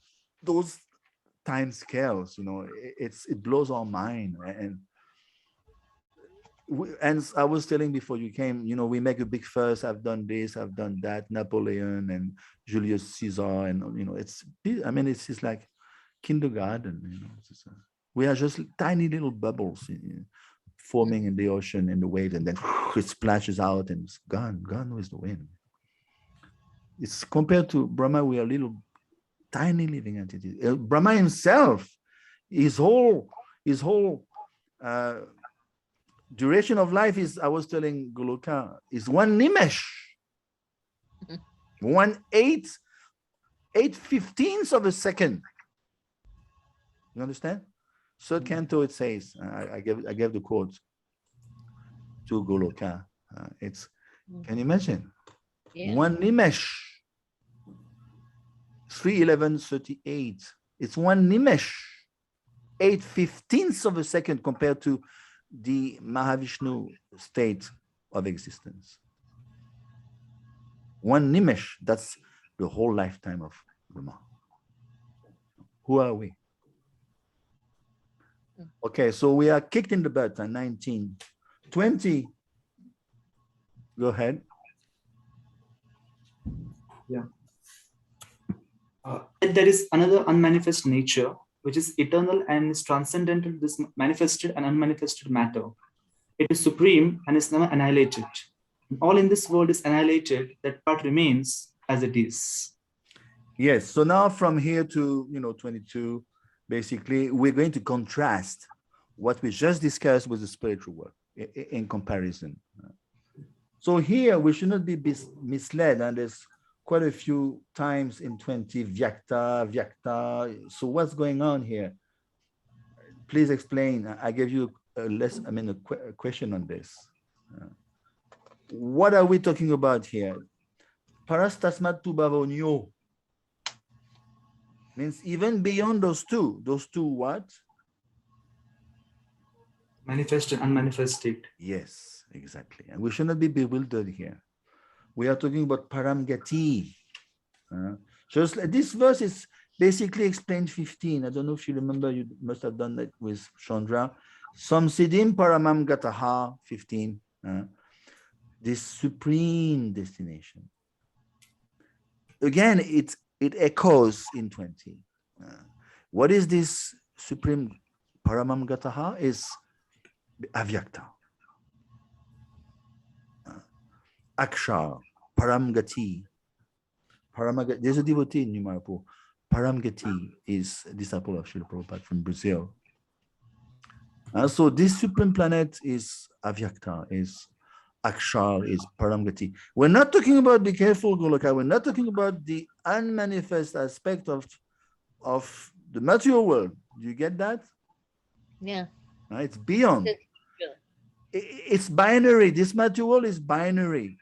those time scales. It blows our mind, and I was telling before you came, we make a big fuss. I've done this, I've done that. Napoleon and Julius Caesar, and it's just like kindergarten. We are just tiny little bubbles forming in the ocean, in the waves, and then it splashes out and it's gone with the wind. It's compared to Brahma, we are little tiny living entities. Brahma himself, his whole duration of life is, I was telling Goloka, is 1 nimesh, 1/8/15 of a second. You understand? Third canto, it says, I gave the quote to Goloka. Can you imagine? 1 nimesh, 3:11:38. It's 1 nimesh, 8/15 of a second compared to the Mahavishnu state of existence. 1 nimesh, that's the whole lifetime of Brahma. Who are we? Okay, so we are kicked in the butt at 19. 20. Go ahead. Yeah. There is another unmanifest nature, which is eternal and is transcendental to this manifested and unmanifested matter. It is supreme and is never annihilated. All in this world is annihilated, that part remains as it is. Yes, so now from here to 22, basically, we're going to contrast what we just discussed with the spiritual world in comparison. So here we should not be misled, and there's quite a few times in 20, Vyakta. So what's going on here? Please explain. I gave you a question on this. what are we talking about here? Parastasmat tu bhavonyo means even beyond those two what? Manifest and unmanifest state. Yes, exactly. And we should not be bewildered here. We are talking about paramgati. Just this verse is basically explained 15. I don't know if you remember, you must have done that with Chandra. Samsiddhim paramam gataha 15. This supreme destination. Again, it echoes in 20. What is this supreme paramam gataha? Is avyakta. Akshar, paramgati. There's a devotee in Numarapur. Paramgati is a disciple of Srila Prabhupada from Brazil. So this supreme planet is avyakta, is akshar, is paramgati. We're not talking about, be careful, Goloka, we're not talking about the unmanifest aspect of the material world. Do you get that? Yeah. It's beyond. It's binary. This material world is binary.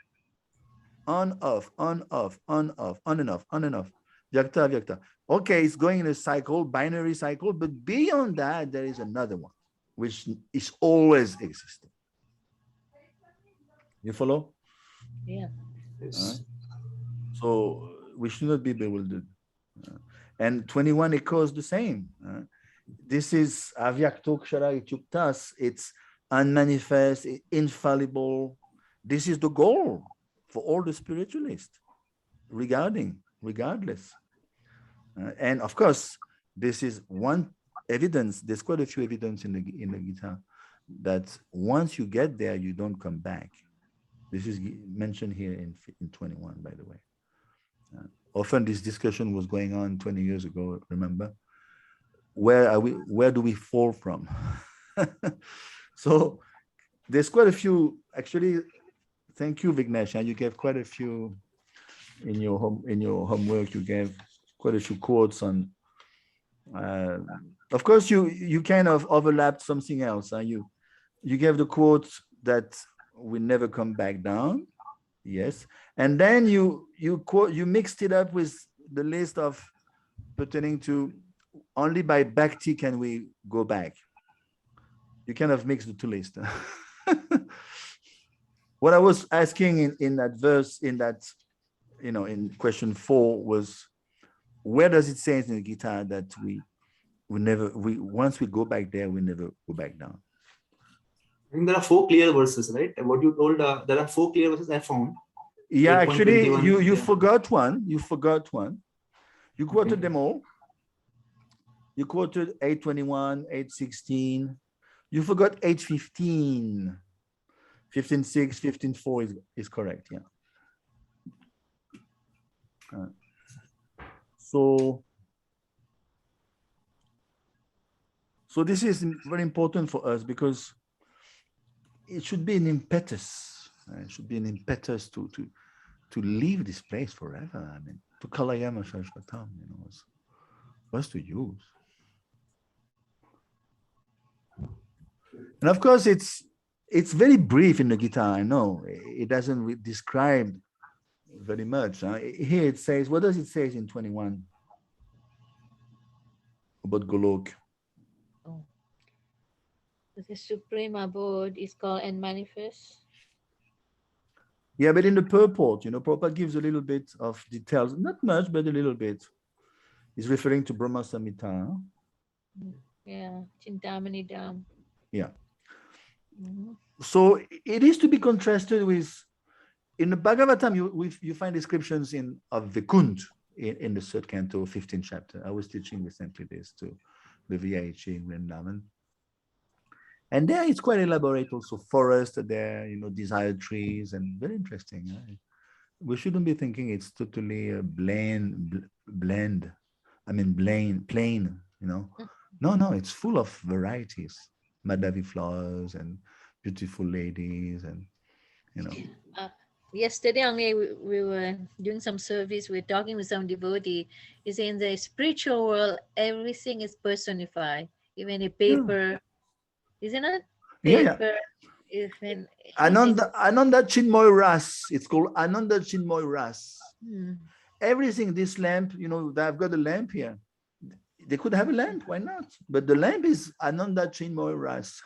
On, off, on, off, on, off, on and off, on and off. Vyakta, vyakta. Okay, it's going in a cycle, binary cycle, but beyond that, there is another one, which is always existing. You follow? Yeah. Yes. So we should not be bewildered. And 21 echoes the same. This is avyaktoksara ityuktas. It's unmanifest, infallible. This is the goal for all the spiritualists regardless. And of course, this is one evidence. There's quite a few evidence in the Gita that once you get there, you don't come back. This is mentioned here in 21, by the way. Often this discussion was going on 20 years ago, remember? Where are we? Where do we fall from? So there's quite a few, actually. Thank you, Vignesh. You gave quite a few in your homework. You gave quite a few quotes on. Of course, you kind of overlapped something else. You gave the quote that we never come back down. Yes, and then you mixed it up with the list of pertaining to only by bhakti can we go back. You kind of mixed the two lists. What I was asking in that verse, in that, in question 4 was, where does it say in the Gita that once we go back there, we never go back down? I think there are 4 clear verses, right? What you told, there are 4 clear verses I found. Yeah, actually, you yeah. forgot one. You forgot one. You quoted Okay. them all. You quoted 821, 816. You forgot 815. 15.6, 15.4 is correct, yeah. So this is very important for us because it should be an impetus. It should be an impetus to leave this place forever. I mean, to kalayama shashvatam, what's to use? And of course, it's very brief in the Gita. I know it doesn't describe very much. Here it says, what does it say in 21 about Golok? Oh. The supreme abode is called and manifest. Yeah, but in the purport, Prabhupada gives a little bit of details, not much, but a little bit. He's referring to Brahma Samhita. Yeah, Chintamani Dham. Yeah. So it is to be contrasted with, in the Bhagavatam, you find descriptions of Vikund in the 3rd canto, 15th chapter. I was teaching recently this to the VIH in Vrindavan. And there it's quite elaborate also. Forest there, desired trees, and very interesting. Right? We shouldn't be thinking it's totally a plain, No, it's full of varieties. Madhavi flowers and beautiful ladies and, Yesterday only we were doing some service. We were talking with some devotee. He said in the spiritual world, everything is personified. Even a paper, isn't it? Yeah. Paper, Even Ananda Chinmoy Ras. It's called Ananda Chinmoy Ras. Hmm. Everything, this lamp, I've got a lamp here. They could have a lamp, why not? But the lamp is Ananda Chinmoy Ras.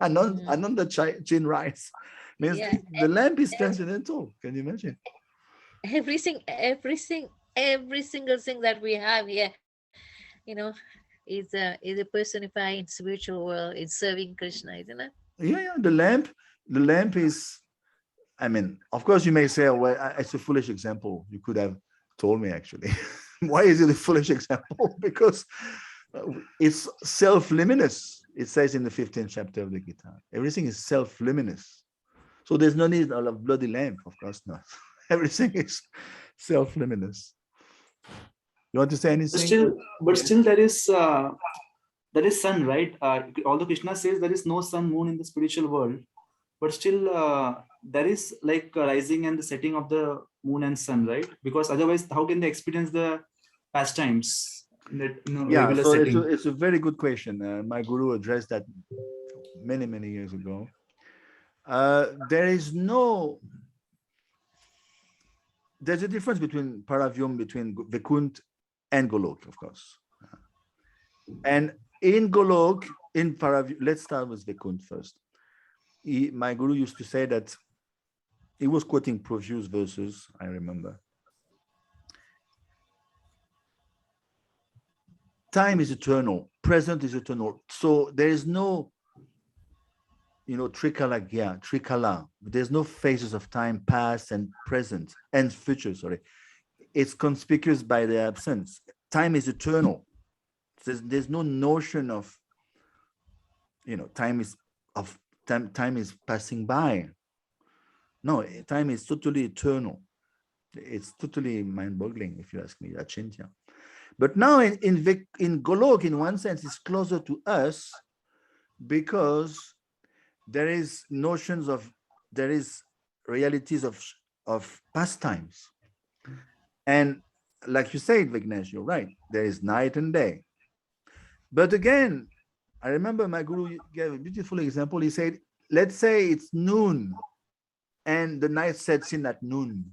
Ananda Chin Rice. Means Yeah, the lamp is transcendental. Can you imagine? every single thing that we have here, you know, is a personified spiritual world. It's serving Krishna, isn't it? Yeah. The lamp is, I mean, of course, you may say, "Oh, well, it's a foolish example." You could have told me actually. Why is it a foolish example? Because it's self-luminous. It says in the 15th chapter of the Gita, everything is self-luminous. So there's no need of a bloody lamp, of course not. Everything is self-luminous. You want to say anything? Still, there is sun, right? Although Krishna says there is no sun, moon in the spiritual world, but still there is like a rising and the setting of the moon and sun, right? Because otherwise, how can they experience the pastimes in that Yeah, regular so setting? it's a very good question. My guru addressed that many years ago. There's a difference between Paravyum, between Vaikunt and Golok, of course. And in Golok, in Paravyum, let's start with Vaikunt first. My guru used to say that he was quoting previous verses, I remember. Time is eternal, present is eternal. So there is no, trikala. There's no phases of time, past and present and future, sorry. It's conspicuous by the absence. Time is eternal. There's no notion of, time is passing by. No, time is totally eternal. It's totally mind-boggling, if you ask me, Achintya. But now in Golok, in one sense, it's closer to us because there is realities of pastimes. And like you said, Vignesh, you're right. There is night and day. But again, I remember my guru gave a beautiful example. He said, let's say it's noon and the night sets in at noon.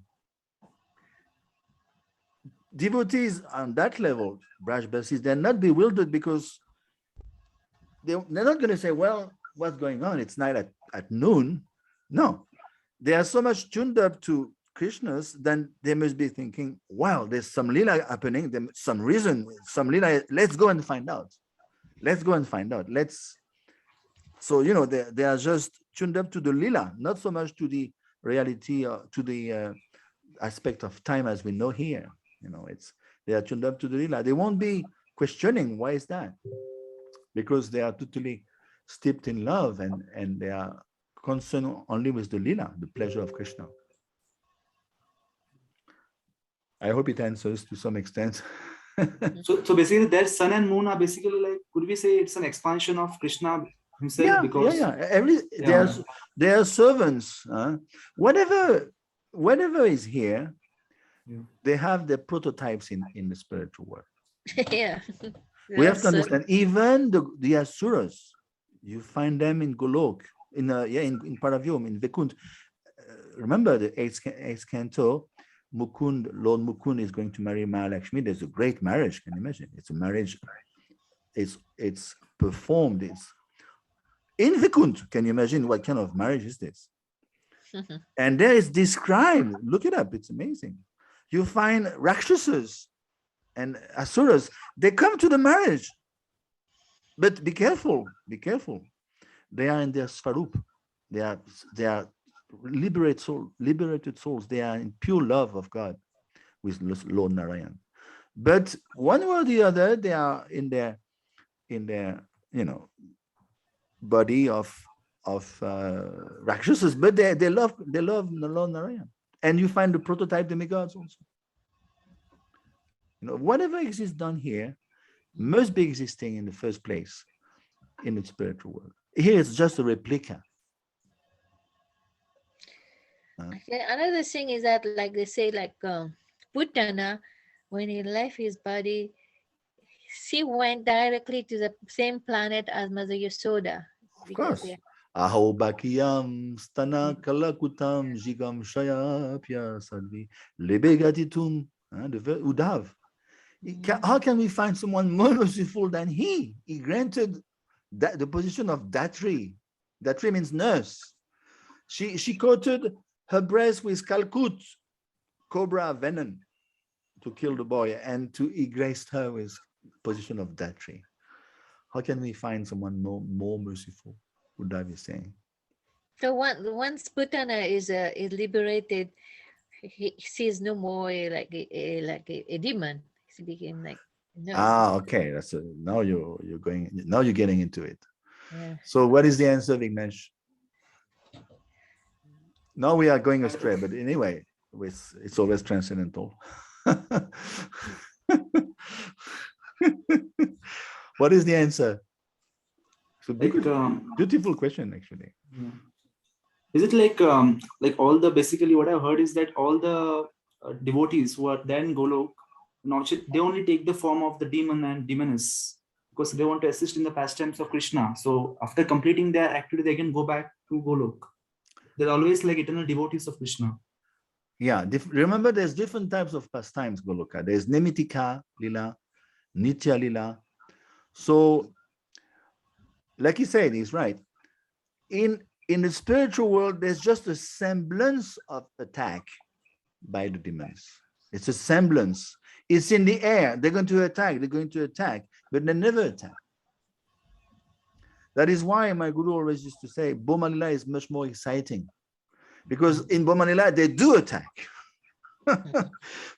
Devotees on that level, Brajbasis, they're not bewildered because they're not going to say, well, what's going on? It's night at noon. No, they are so much tuned up to Krishna's, then they must be thinking, wow, there's some lila happening, there's some reason, some lila, let's go and find out. So, they are just tuned up to the lila, not so much to the reality, to the aspect of time as we know here. They are tuned up to the lila. They won't be questioning why is that, because they are totally steeped in love and they are concerned only with the lila, the pleasure of Krishna. I hope it answers to some extent. So basically, their sun and moon are basically like, could we say it's an expansion of Krishna himself? They are servants. Whatever is here, they have the prototypes in the spiritual world. Yeah. We have to understand, even the asuras, you find them in Golok, in Paravyum, in Vaikunt. Remember the eighth canto, Lord Mukund is going to marry Mahalakshmi. There's a great marriage, can you imagine? It's a marriage, it's performed, it's in Vaikunt. Can you imagine what kind of marriage is this? And there is described, look it up, it's amazing. You find Rakshasas and Asuras, they come to the marriage. But be careful. They are in their Svarup. They are liberated souls. They are in pure love of God with Lord Narayan. But one way or the other, they are in their body of Rakshasas, but they love Lord Narayan. And you find the prototype demigods also. Whatever exists down here must be existing in the first place in the spiritual world. Here it's just a replica. Another thing is that, like they say, like Putana, when he left his body, she went directly to the same planet as Mother Yasoda. Of course. Aho bakiyam stana kalakutam jigam shayapya sadvi lebegatitum. The Uddhav. How can we find someone more merciful than he? He granted that the position of Datri. Datri means nurse. She coated her breast with Kalkut, cobra venom, to kill the boy, and he graced her with position of Datri. How can we find someone more merciful? Uddhav is saying. So once Putana is liberated, he sees no more a demon. He became like a nurse. Okay. Now you're getting into it. Yeah. So what is the answer, Vignesh? Now we are going astray, but anyway, it's always transcendental. What is the answer? So beautiful question, actually. Is it like all the, basically what I've heard is that all the devotees who are there in Golok, they only take the form of the demon and demoness because they want to assist in the pastimes of Krishna. So after completing their activity, they can go back to Golok. They're always like eternal devotees of Krishna. Yeah, remember there's different types of pastimes, Goloka. There's Nemitika Lila, Nitya Lila. So, like he said, he's right. In the spiritual world, there's just a semblance of attack by the demons. It's a semblance. It's in the air. They're going to attack, but they never attack. That is why my guru always used to say, Bomalila is much more exciting. Because in Bomalila, they do attack.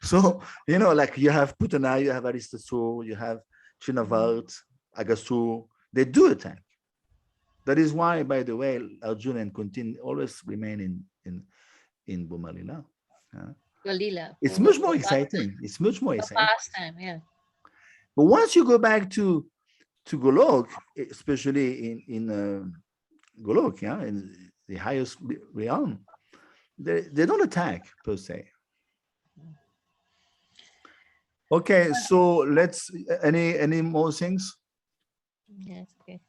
So, like you have Putana, you have Aristasur, you have Chinavalt, Agasur, they do attack. That is why, by the way, Arjuna and Kunti always remain in Bomalila. It's much more exciting. It's much more exciting. Pastime, yeah. But once you go back to Golok, especially in Golok, in the highest realm, they don't attack per se. Okay, so let's any more things? Yes, okay.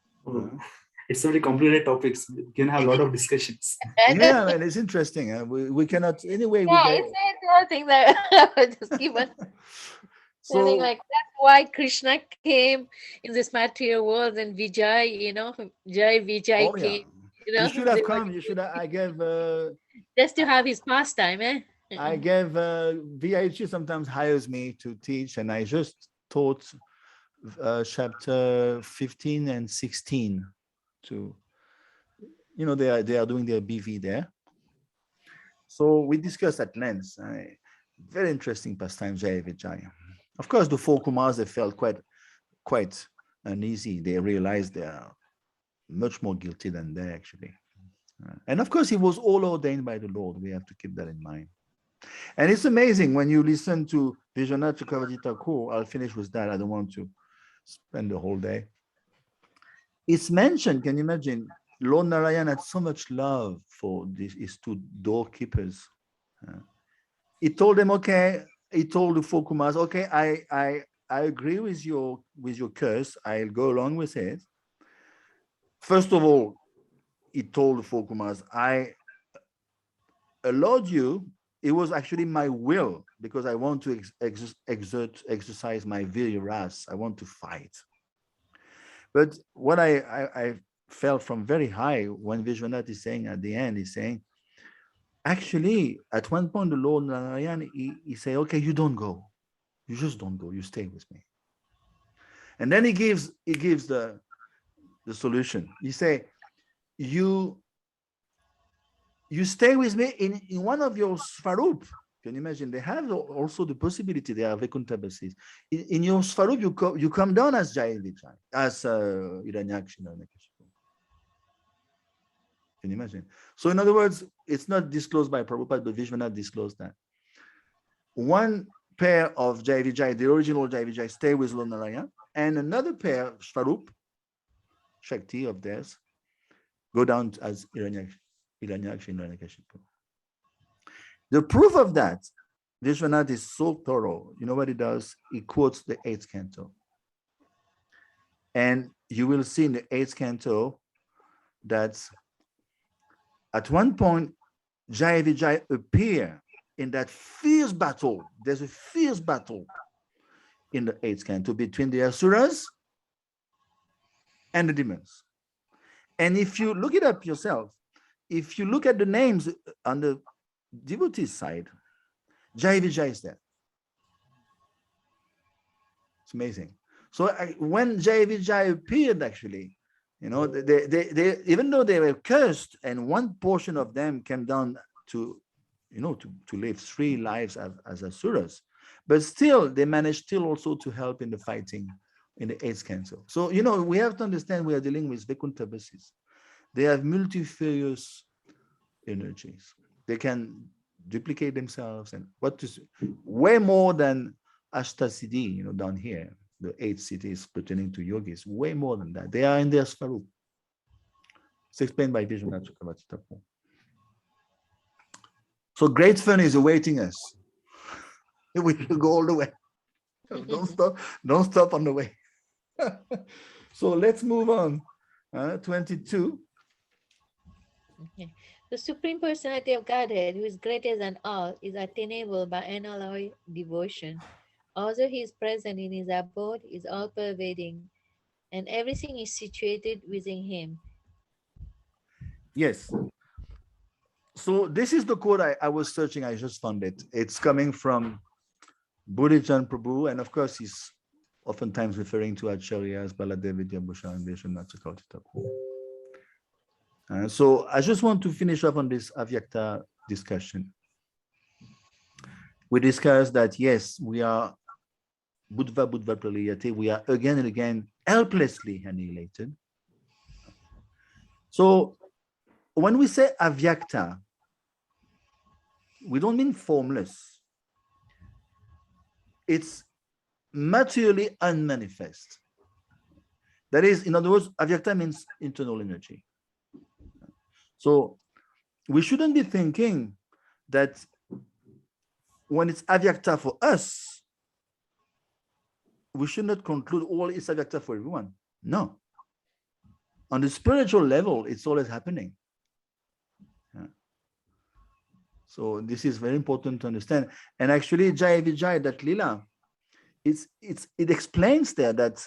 It's only complicated topics. We can have a lot of discussions. Yeah, man, it's interesting. We cannot anyway. It's one thing that I just keep on telling, like that's why Krishna came in this material world, and Vijay, Jai Vijay came. You should have come. You should have. I gave. Just to have his pastime, eh? I gave VIG sometimes hires me to teach, and I just taught chapter 15 and 16 to, they are doing their BV there. So we discussed at length. Very interesting pastime, Jai Vijay. Of course, the four Kumars, they felt quite uneasy. They realized they are much more guilty than they actually. And of course, he was all ordained by the Lord. We have to keep that in mind. And it's amazing when you listen to Vijayanath Chakravarti Thakur. I'll finish with that. I don't want to spend the whole day. It's mentioned, can you imagine? Lord Narayan had so much love for his two doorkeepers. He told them, okay, he told the four Kumars, okay, I agree with your curse. I'll go along with it. First of all, he told the four Kumars, I allowed you. It was actually my will because I want to exercise my virya. I want to fight. But what I felt from very high when Vishwanath is saying at the end, he's saying, actually, at one point, the Lord Narayan, he say, okay, you don't go. You just don't go. You stay with me. And then he gives the solution. He say, you stay with me in one of your Svarup. Can you imagine? They have also the possibility, they are Vaikuntha-basis. In your Svarup, you come down as Jai Vijay, as Hiranyakshi. Can you imagine? So in other words, it's not disclosed by Prabhupada, but Vishwanath disclosed that. One pair of Jai Vijay, the original Jai Vijay, stay with Lord Narayan, and another pair, Svarup, Shakti of theirs, go down as Hiranyakshi. The proof of that, Vishwanath is so thorough. You know what he does? He quotes the 8th canto. And you will see in the 8th canto that At one point, Jaya Vijay appear in that fierce battle. There's a fierce battle in the eighth canto between the Asuras and the demons. And if you look it up yourself, if you look at the names on the devotee side, Jaya Vijay is there. It's amazing. So when Jaya Vijay appeared, actually, they even though they were cursed, and one portion of them came down to, to live 3 lives as asuras, but still they managed still also to help in the fighting in the 8th canto. So, we have to understand we are dealing with Vaikuntha bases. They have multifarious energies. They can duplicate themselves and way more than Ashtasiddhi, down here, the 8 cities pertaining to yogis, way more than that. They are in their Svarup. It's explained by Vishwanath Chakravarti Thakur. So great fun is awaiting us. We will go all the way. Don't stop on the way. So let's move on. 22. Okay. The Supreme Personality of Godhead, who is greater than all, is attainable by unalloyed devotion. Also, he is present in his abode, is all-pervading, and everything is situated within him. Yes. So this is the quote I was searching. I just found it. It's coming from Buddhichan Prabhu, and of course, he's oftentimes referring to Acharyas, Baladev Vidyabhushan, and Vishwanath Chakravarti Thakur. So I just want to finish up on this Avyakta discussion. We discussed that, yes, we are Buddha Praliyate, we are again and again helplessly annihilated. So when we say Avyakta, we don't mean formless. It's materially unmanifest. That is, in other words, Avyakta means internal energy. So we shouldn't be thinking that when it's Avyakta for us, we should not conclude all is Avyakta for everyone. No. On the spiritual level, it's always happening. Yeah. So this is very important to understand. And actually, Jaya Vijay, that Lila, it explains there that,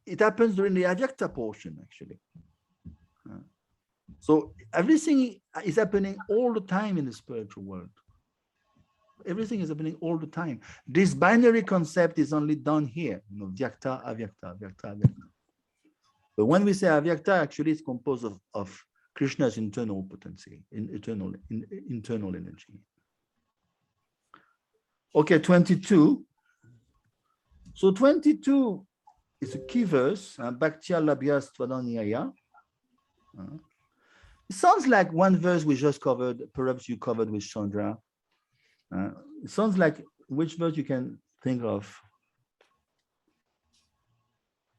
it happens during the Avyakta portion, actually. So everything is happening all the time in the spiritual world. Everything is happening all the time. This binary concept is only done here, Vyakta, Avyakta, Vyakta, Avyakta. But when we say Avyakta, actually it's composed of Krishna's internal potency, internal energy. Okay, 22. So 22 is a key verse, Bhaktya Labhyas Tvadaniyaya. It sounds like one verse we just covered, perhaps you covered with Chandra. It sounds like which verse you can think of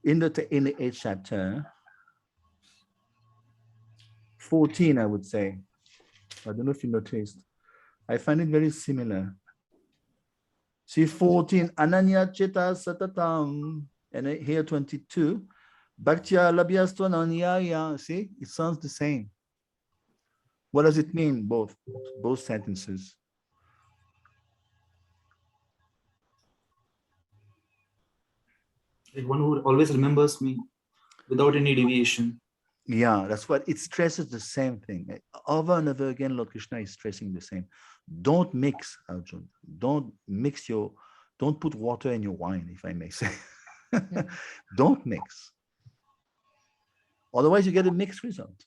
in the 8th chapter, 14, I would say. I don't know if you noticed. I find it very similar. See 14, Ananya Cheta Satatam, and here 22, Bhaktya Labhyas Tvadaniyaya. See, it sounds the same. What does it mean, both sentences? Like one who always remembers me without any deviation. Yeah, that's what it stresses, the same thing. Over and over again, Lord Krishna is stressing the same. Don't mix, Arjun. Don't put water in your wine, if I may say. Don't mix. Otherwise, you get a mixed result.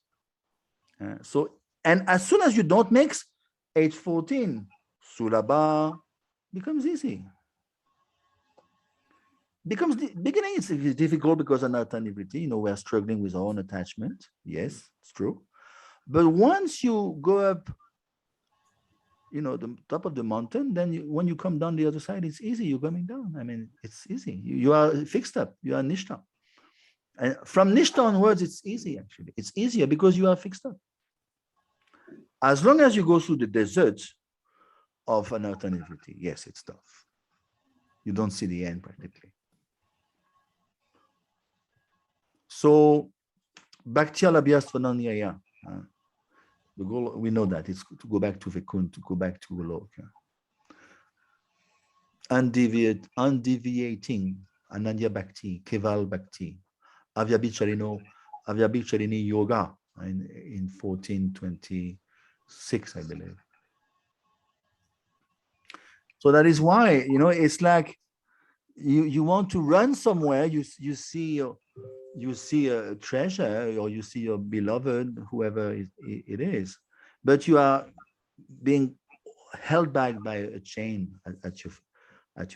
And as soon as you don't mix, age 14, Sulabha becomes easy. Beginning is difficult because of anartha-nivritti. We are struggling with our own attachment. Yes, it's true. But once you go up, the top of the mountain, then when you come down the other side, it's easy. You're coming down. I mean, it's easy. You are fixed up. You are nishta. And from nishta onwards, it's easy, actually. It's easier because you are fixed up. As long as you go through the desert of anartha-nivritti, yes, it's tough. You don't see the end practically. So Bhaktiya labhyastvananyaya. The goal, we know that it's to go back to Vaikunth, to go back to Goloka. Undeviating Ananya Bhakti, Keval Bhakti, Avyabhicharini Yoga in 1426, I believe. So that is why, it's like you want to run somewhere, you see a treasure, or you see your beloved, whoever it is, but you are being held back by a chain at your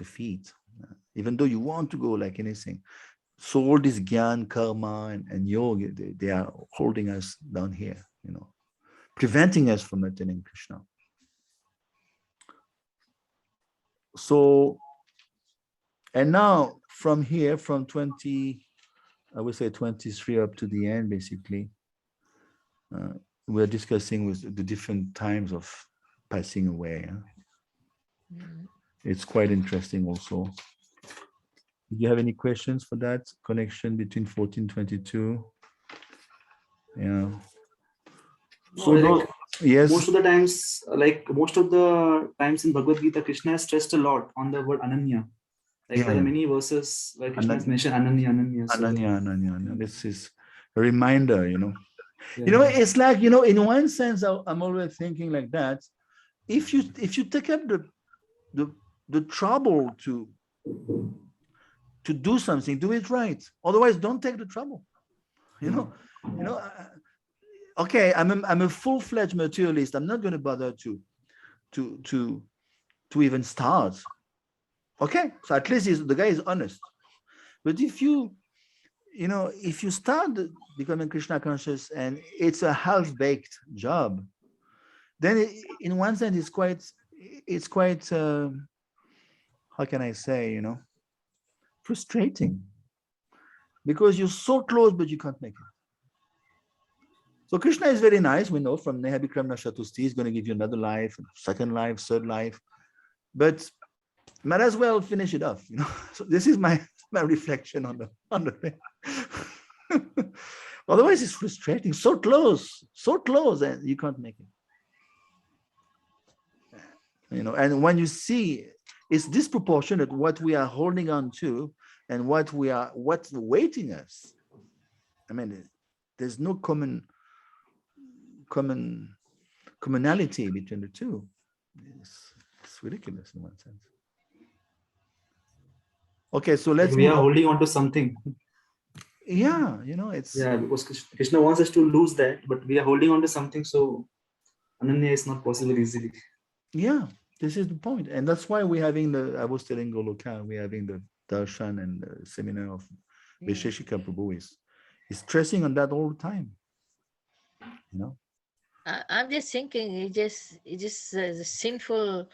feet, even though you want to go like anything. So all this gyan, karma, and yoga, they are holding us down here, preventing us from attaining Krishna. So, and now from here, from 20, I would say 23 up to the end, basically, we're discussing with the different times of passing away. It's quite interesting also. Do you have any questions for that connection between 1422? Yeah. So yes. Most of the times in Bhagavad-gita, Krishna has stressed a lot on the word Ananya. There are many verses where Krishna has mentioned Ananya, Ananya. Ananya. This is a reminder, it's like, in one sense, I'm always thinking like that. If you take up the trouble to do something, do it right. Otherwise, don't take the trouble. Okay, I'm a full-fledged materialist. I'm not going to bother to even start. Okay, so at least the guy is honest. But if you start becoming Krishna conscious and it's a half-baked job, then in one sense it's quite how can I say, frustrating, because you're so close but you can't make it. So Krishna is very nice, we know, from Neha Bikram Nashatusti, he's going to give you another life, second life, third life, but might as well finish it off, So this is my reflection on the thing. Otherwise it's frustrating, so close, and you can't make it. And when you see it's disproportionate what we are holding on to and what's awaiting us. I mean, there's no commonality between the two. It's ridiculous in one sense. Okay, so let's we are holding on to something. Yeah, it's because Krishna wants us to lose that, but we are holding on to something, so Ananya is not possible easily. Yeah, this is the point. And that's why we're having I was telling Goloka, we're having the darshan and the seminar of Visheshika Prabhu is stressing on that all the time. I'm just thinking, it just the sinful,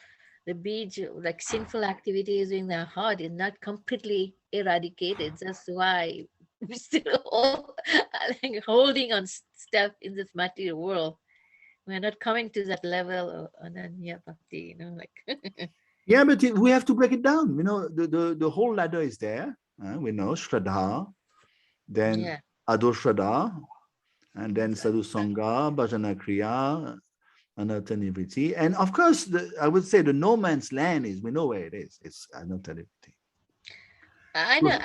the beach, like sinful activities in our heart is not completely eradicated. That's why we're still holding on stuff in this material world. We're not coming to that level of Ananya Bhakti, Yeah, but we have to break it down. The whole ladder is there. We know Shraddha, then Ador Shraddha, and then Sadhu Sangha, Bhajana Kriya, Anartha Nivriti. And of course, I would say the no man's land we know where it is. It's Anartha Nivriti. I know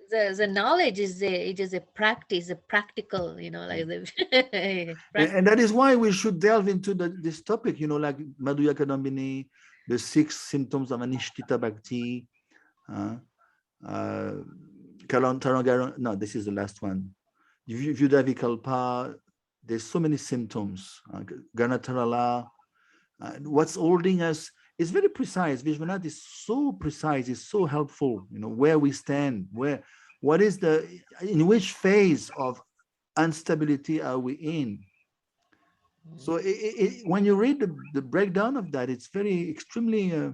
the knowledge is there. It is a practice, a practical, like the and that is why we should delve into this topic, like Madhurya Kadambini, the 6 symptoms of Anishtita Bhakti, no, this is the last one. Vyudavikalpa, there's so many symptoms. Ganatarala, what's holding us is very precise. Vishwanath is so precise, is so helpful, where we stand, what is in which phase of instability are we in? So when you read the breakdown of that, it's extremely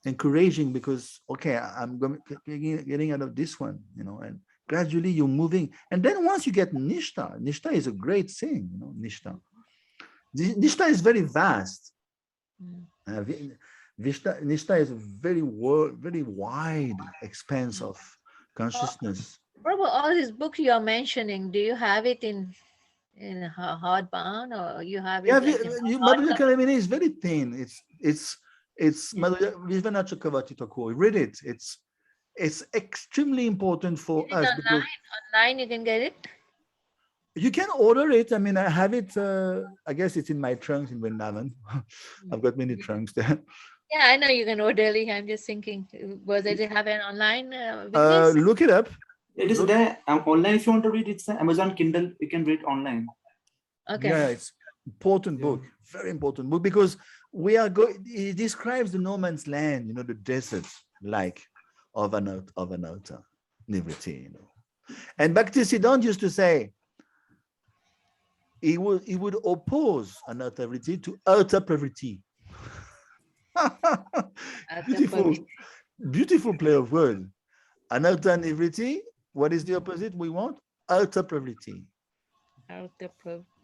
encouraging, because, okay, I'm getting out of this one, and gradually you're moving. And then once you get Nishta is a great thing, Nishta. Nishta is very vast. Nishta is a very wide expanse of consciousness. Prabhu, all these books you are mentioning, do you have it in hardbound, or you have Yeah, it like in Madhurya hardcover? Kalamini is very thin. It's Yeah. Madhurya Vishwanath Chakravarti Thakur. Read it. It's extremely important for Is it us because online? Online you can get it? you can order it. I mean, I have it. I guess it's in my trunks in Vrindavan. I've got many trunks there. Yeah, I know you can order it. I'm just thinking, whether they have an online business. Look it up. It is Look, there online. If you want to read, it's Amazon Kindle. You can read online. Okay. yeah, it's important Yeah. book, very important book because we are going. It describes the no man's land, the deserts like of an outer Nivriti, And Bhaktisiddhanta used to say he would oppose another to outer pravritti. After Beautiful, public, beautiful play of words. Anartha nivriti, what is the opposite we want? Alta pravritti. after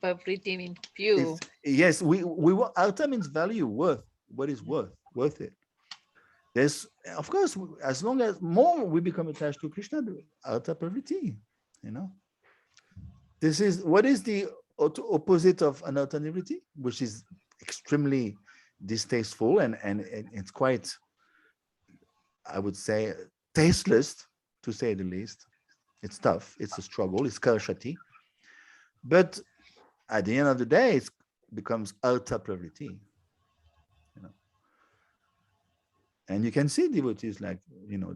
public means few. It's yes, we want alta means value, worth, what is worth it. There's of course as long as more we become attached to Krishna, alta pravritti, you know. This is what is the opposite of anartha nivriti, which is extremely distasteful and it's quite, I would say, tasteless, to say the least. It's tough. It's a struggle. It's karshati. But at the end of the day, it becomes alta pravritti. And you can see devotees like,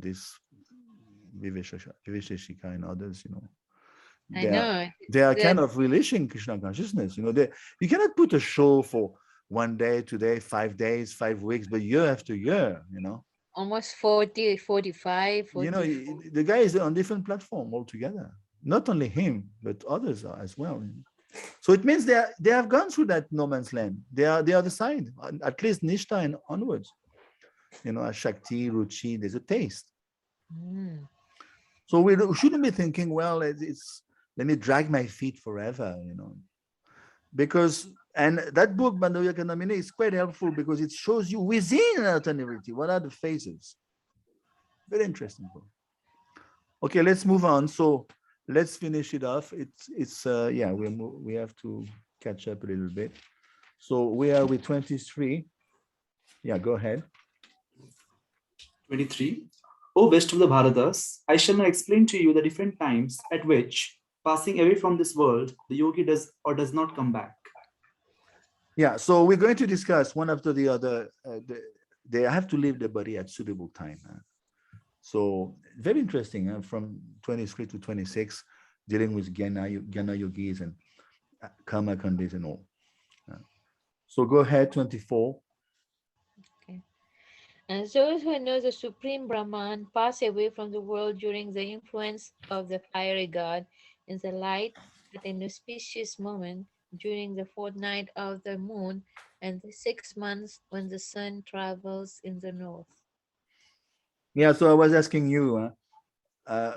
this Viveshashika and others, I they are know. they are The kind of relishing Krishna consciousness. You cannot put a show for 1 day, 2 days, 5 days, 5 weeks, but year after year, almost 40, 45, you know 44. the guy is on different platform altogether, not only him but others are as well. So it means they have gone through that no man's land. They are the other side, at least Nishta and onwards. Shakti, Ruchi, there's a taste. Mm. So we shouldn't be thinking, well, it's let me drag my feet forever, because and that book Bandhavya Kanamini is quite helpful because it shows you within an alternativity what are the phases. Very interesting book. Okay, let's move on. So let's finish it off. It's yeah, we have to catch up a little bit. So we are with 23. Yeah, go ahead. 23. O best of the Bharatas, I shall now explain to you the different times at which, passing away from this world, the yogi does or does not come back. Yeah, so we're going to discuss one after the other. They have to leave the body at suitable time. So very interesting, from 23 to 26, dealing with Jnana yogis and karma kandis and all. So go ahead, 24. Okay. And those who know the Supreme Brahman pass away from the world during the influence of the fiery god in the light at an auspicious moment during the fortnight of the moon and the 6 months when the sun travels in the north. Yeah, so I was asking you, uh,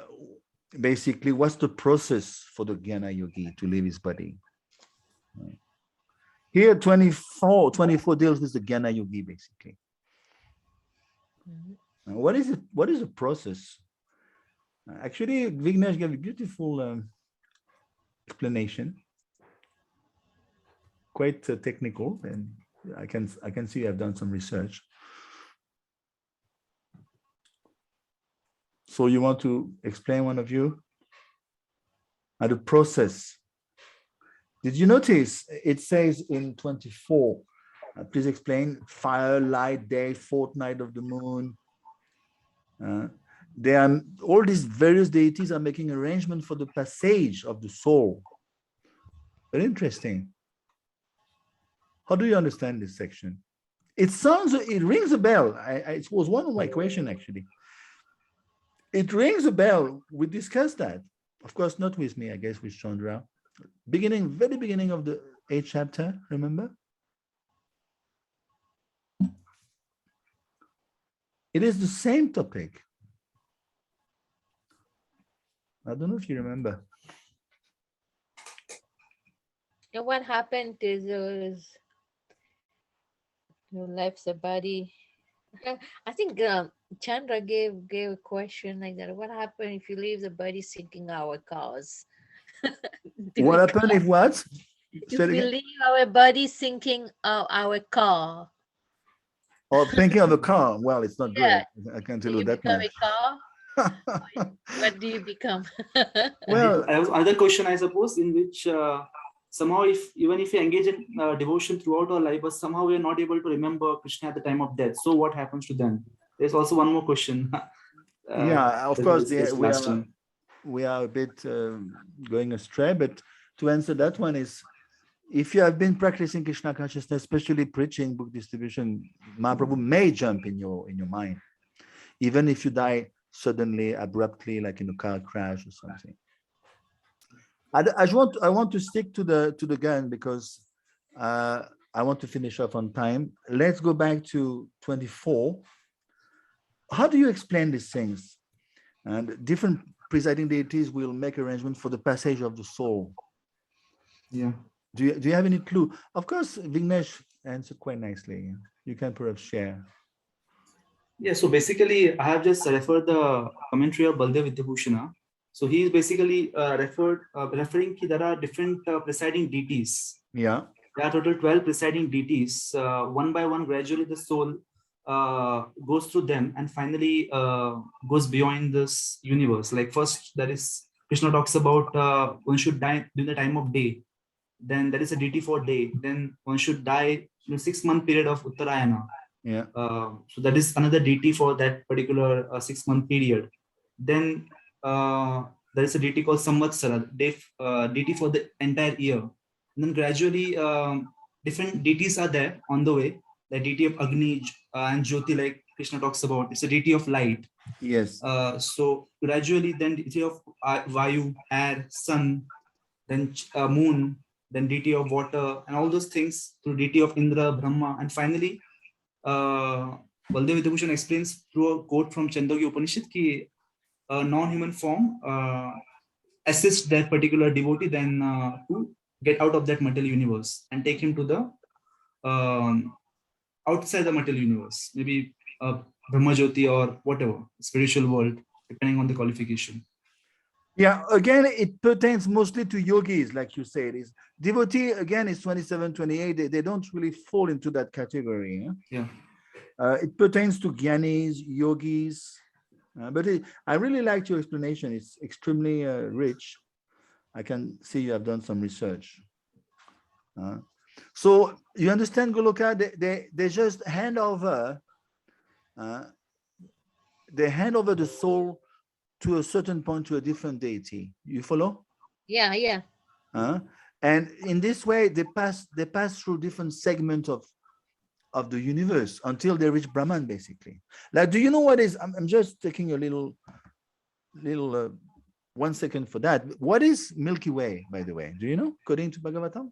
basically, what's the process for the Jnana yogi to leave his body? Here, 24 deals with the Jnana yogi, basically. Mhm. What is it? What is the process? Actually, Vignesh gave a beautiful explanation, quite technical, and I can see you have done some research. So you want to explain, one of you, the process? Did you notice it says in 24? Please explain. Fire, light, day, fortnight of the moon. They are all these various deities are making arrangement for the passage of the soul. Very interesting. How do you understand this section? It rings a bell. It was one of my questions, actually. It rings a bell. We discussed that. Of course, not with me, I guess with Chandra. Very beginning of the 8th chapter, remember? It is the same topic. I don't know if you remember. And what happened to those who left the body I think Chandra gave a question like that. What happened if you leave the body sinking our cars? Do What we happened come if what? Say if it we again. leave our body sinking our car? Or thinking of a car. Well, it's not Yeah, good. I can do tell you you that become a car? much. What do you become? Well, I have another question, I suppose, in which somehow, if even if we engage in devotion throughout our life, but somehow we are not able to remember Krishna at the time of death. So what happens to them? There's also one more question yeah, of that we course, discussed we last are time. a bit going astray. But to answer that one is, if you have been practicing Krishna consciousness, especially preaching, book distribution, Mahaprabhu may jump in your mind, even if you die suddenly, abruptly, like in a car crash or something. I want to stick to the gun because I want to finish off on time. Let's go back to 24. How do you explain these things? And different presiding deities will make arrangements for the passage of the soul. Yeah. Do you have any clue? Of course, Vignesh answered quite nicely. You can perhaps share. Yeah, so basically, I have just referred the commentary of Baldev Vidyabhushana. So he is basically referring that there are different presiding deities. Yeah. There are total 12 presiding deities. One by one, gradually the soul goes through them and finally goes beyond this universe. Like first, that is Krishna talks about one should die during the time of day. Then there is a deity for day. Then one should die in a 6-month period of Uttarayana. Yeah. So that is another deity for that particular 6-month period. Then there is a deity called Samvatsara, deity for the entire year. And then gradually different deities are there on the way. The deity of Agni and Jyoti, like Krishna talks about, it's a deity of light. Yes. So gradually then deity of Vayu, air, sun, then moon, then deity of water, and all those things through deity of Indra, Brahma, and finally Baldev Vidyabhushan explains through a quote from Chandogya Upanishad ki a non-human form assists that particular devotee then to get out of that material universe and take him to the outside the material universe, maybe Brahma Jyoti or whatever, spiritual world, depending on the qualification. Yeah, again, it pertains mostly to yogis, like you said. Is devotee, again, is 27, 28. They don't really fall into that category. Yeah. It pertains to gyanis, yogis. I really liked your explanation. It's extremely rich. I can see you have done some research. So you understand, Goloka, they just hand over, they hand over the soul to a certain point to a different deity. You follow? Yeah, yeah. And in this way, they pass through different segments of the universe until they reach Brahman, basically. Like, do you know what is? I'm just taking a little 1 second for that. What is Milky Way, by the way? Do you know? According to Bhagavatam,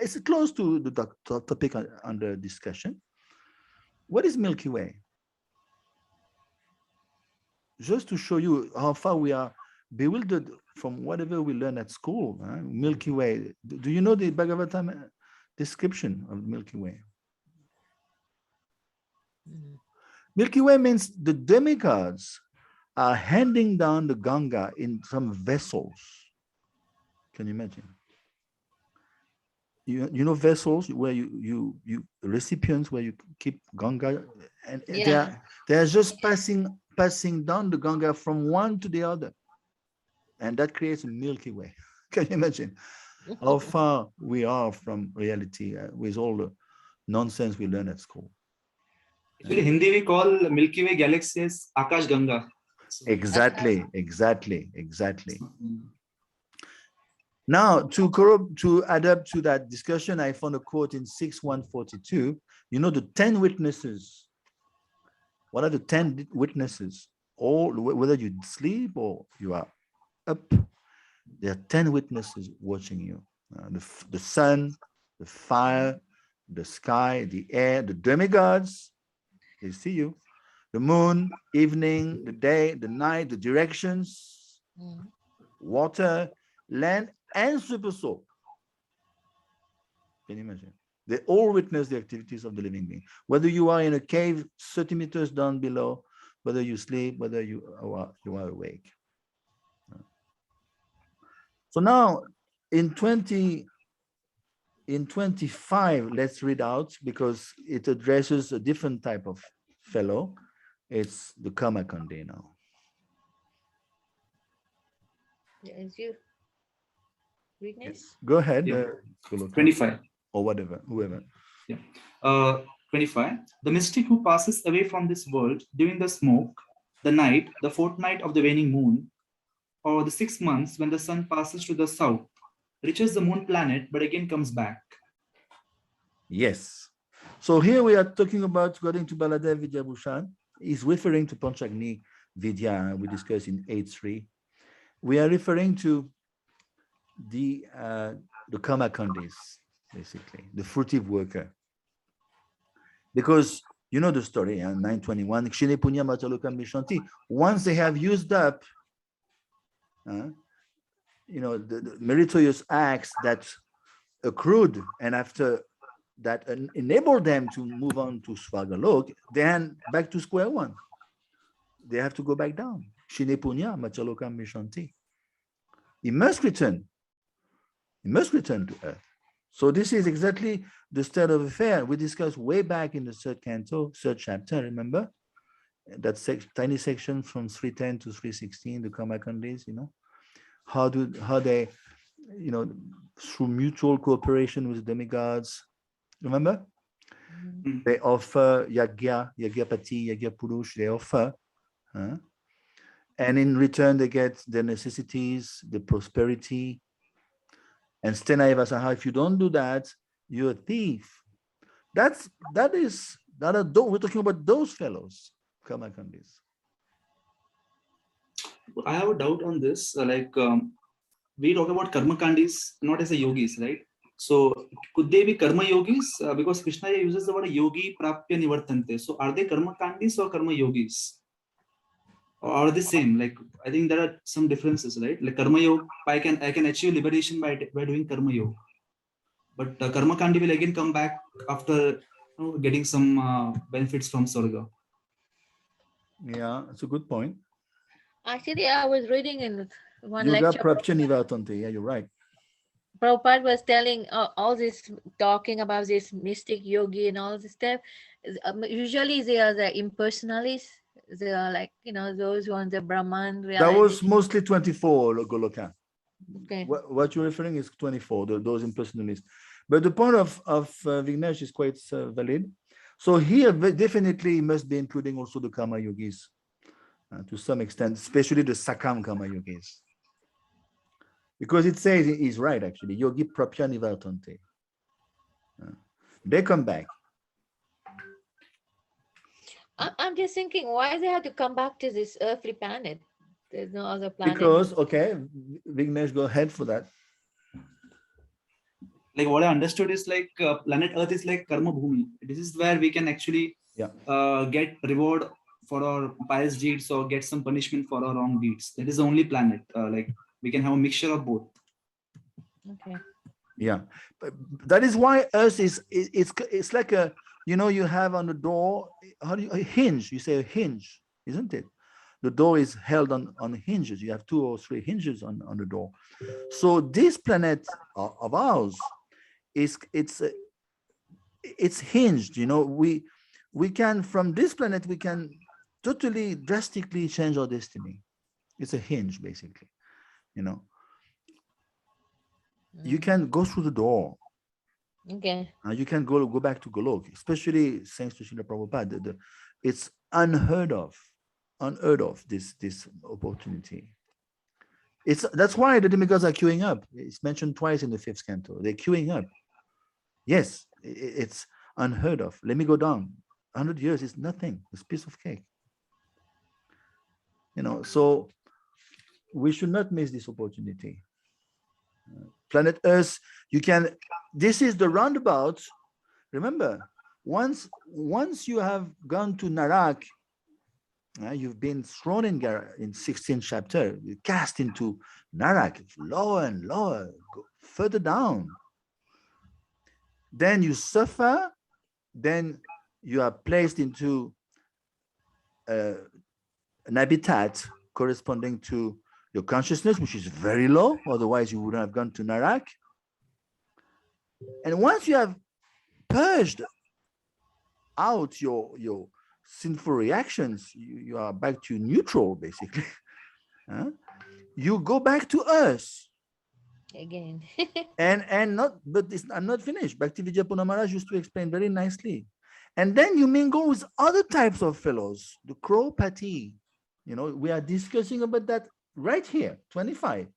it's close to the topic under discussion. What is Milky Way? Just to show you how far we are bewildered from whatever we learn at school. Milky Way. Do you know the Bhagavatam description of Milky Way? Milky Way means the demigods are handing down the Ganga in some vessels. Can you imagine? You know vessels where you recipients where you keep Ganga, and Yeah. they're just passing down the Ganga from one to the other, and that creates a Milky Way. Can you imagine how far we are from reality with all the nonsense we learn at school? Actually, Hindi we call Milky Way galaxy as Akash Ganga. Exactly. Now, to add up to that discussion, I found a quote in 6:142. You know the 10 witnesses. What are the 10 witnesses? All whether you sleep or you are up, there are 10 witnesses watching you. The sun, the fire, the sky, the air, the demigods. They see you. The moon, evening, the day, the night, the directions, water, land, and super soul. Can you imagine? They all witness the activities of the living being. Whether you are in a cave 30 meters down below, whether you sleep, whether you are awake. So now in 25, let's read out, because it addresses a different type of fellow. It's the Karma Kande now. Yeah, it's you. Vignesh? Go ahead, Yeah. Goloka, 25. or whatever, whoever. Yeah. 25. The mystic who passes away from this world during the smoke, the night, the fortnight of the waning moon, or the 6 months when the sun passes to the south, reaches the moon planet, but again comes back. Yes. So here we are talking about, according to Baladev Vidyabhushan, is referring to Panchagni Vidya we discussed in 8.3. We are referring to the Karma Kandis, basically, the fruitive worker. Because you know the story, 921, Kshine Punya Matalokam Mishanti. Once they have used up, the meritorious acts that accrued, and after that enabled them to move on to Swagalok, then back to square one. They have to go back down. Kshine Punya Matalokam Mishanti. He must return. He must return to earth. So this is exactly the state of affair we discussed way back in the third canto, third chapter, remember? That tiny section from 310 to 316, the Karma Kandis, how they, through mutual cooperation with demigods, remember? Mm-hmm. They offer Yagyapati, Yagyapurush, they offer, and in return they get the necessities, the prosperity. And Stena Vasaha, if you don't do that, you're a thief. We're talking about those fellows, Karma Kandis. I have a doubt on this. We talk about karma kandis not as a yogis, right? So could they be karma yogis? Because Krishna uses the word yogi prapya nivartante. So are they karma kandis or karma yogis? Or are they same? Like, I think there are some differences, right? Like karma yoga, I can achieve liberation by doing karma yoga. But karma kandi will again come back after getting some benefits from Sarga. Yeah, it's a good point. Actually, I was reading in one Yoga lecture. Prapcha Nivartante. Yeah, you're right. Prabhupada was telling all this, talking about this mystic yogi and all this stuff. Usually they are the impersonalists. They are like, those who are the Brahman That realization. was mostly 24, Goloka. Okay. What you're referring is 24, those impersonalists. But the point of Vignesh is quite valid. So here, definitely must be including also the Karma Yogis to some extent, especially the Sakam Karma Yogis. Because it says he's right, actually. Yogi Prapya Nivartante. They come back. I'm just thinking, why they have to come back to this earthly planet? There's no other planet. Because, okay, Vignesh, go ahead for that. Like what I understood is like planet Earth is like karma bhumi. This is where we can actually get reward for our pious deeds or get some punishment for our wrong deeds. That is the only planet. Like we can have a mixture of both. Okay. Yeah, but that is why Earth it's like a, you have on the door, a hinge. You say a hinge, isn't it? The door is held on hinges. You have 2 or 3 hinges on the door. So this planet of ours it's hinged. We can, from this planet, we can totally drastically change our destiny. It's a hinge, basically. You can go through the door. Okay. You can go back to Golok, especially thanks to Srila Prabhupada. It's unheard of this opportunity. That's why the demigods are queuing up. It's mentioned twice in the 5th canto. They're queuing up. Yes, it's unheard of. Let me go down. 100 years is nothing. It's a piece of cake. So we should not miss this opportunity. Planet Earth, this is the roundabout. Remember, once you have gone to Narak, you've been thrown in 16th chapter, you're cast into Narak, lower and lower, go further down. Then you suffer. Then you are placed into an habitat corresponding to your consciousness, which is very low. Otherwise, you wouldn't have gone to Narak. And once you have purged out your sinful reactions, you are back to neutral, basically. You go back to earth. Again. and not, but I'm not finished. Bhaktivedanta Purna Maharaj used to explain very nicely. And then you mingle with other types of fellows, the Kropati. We are discussing about that right here, 25.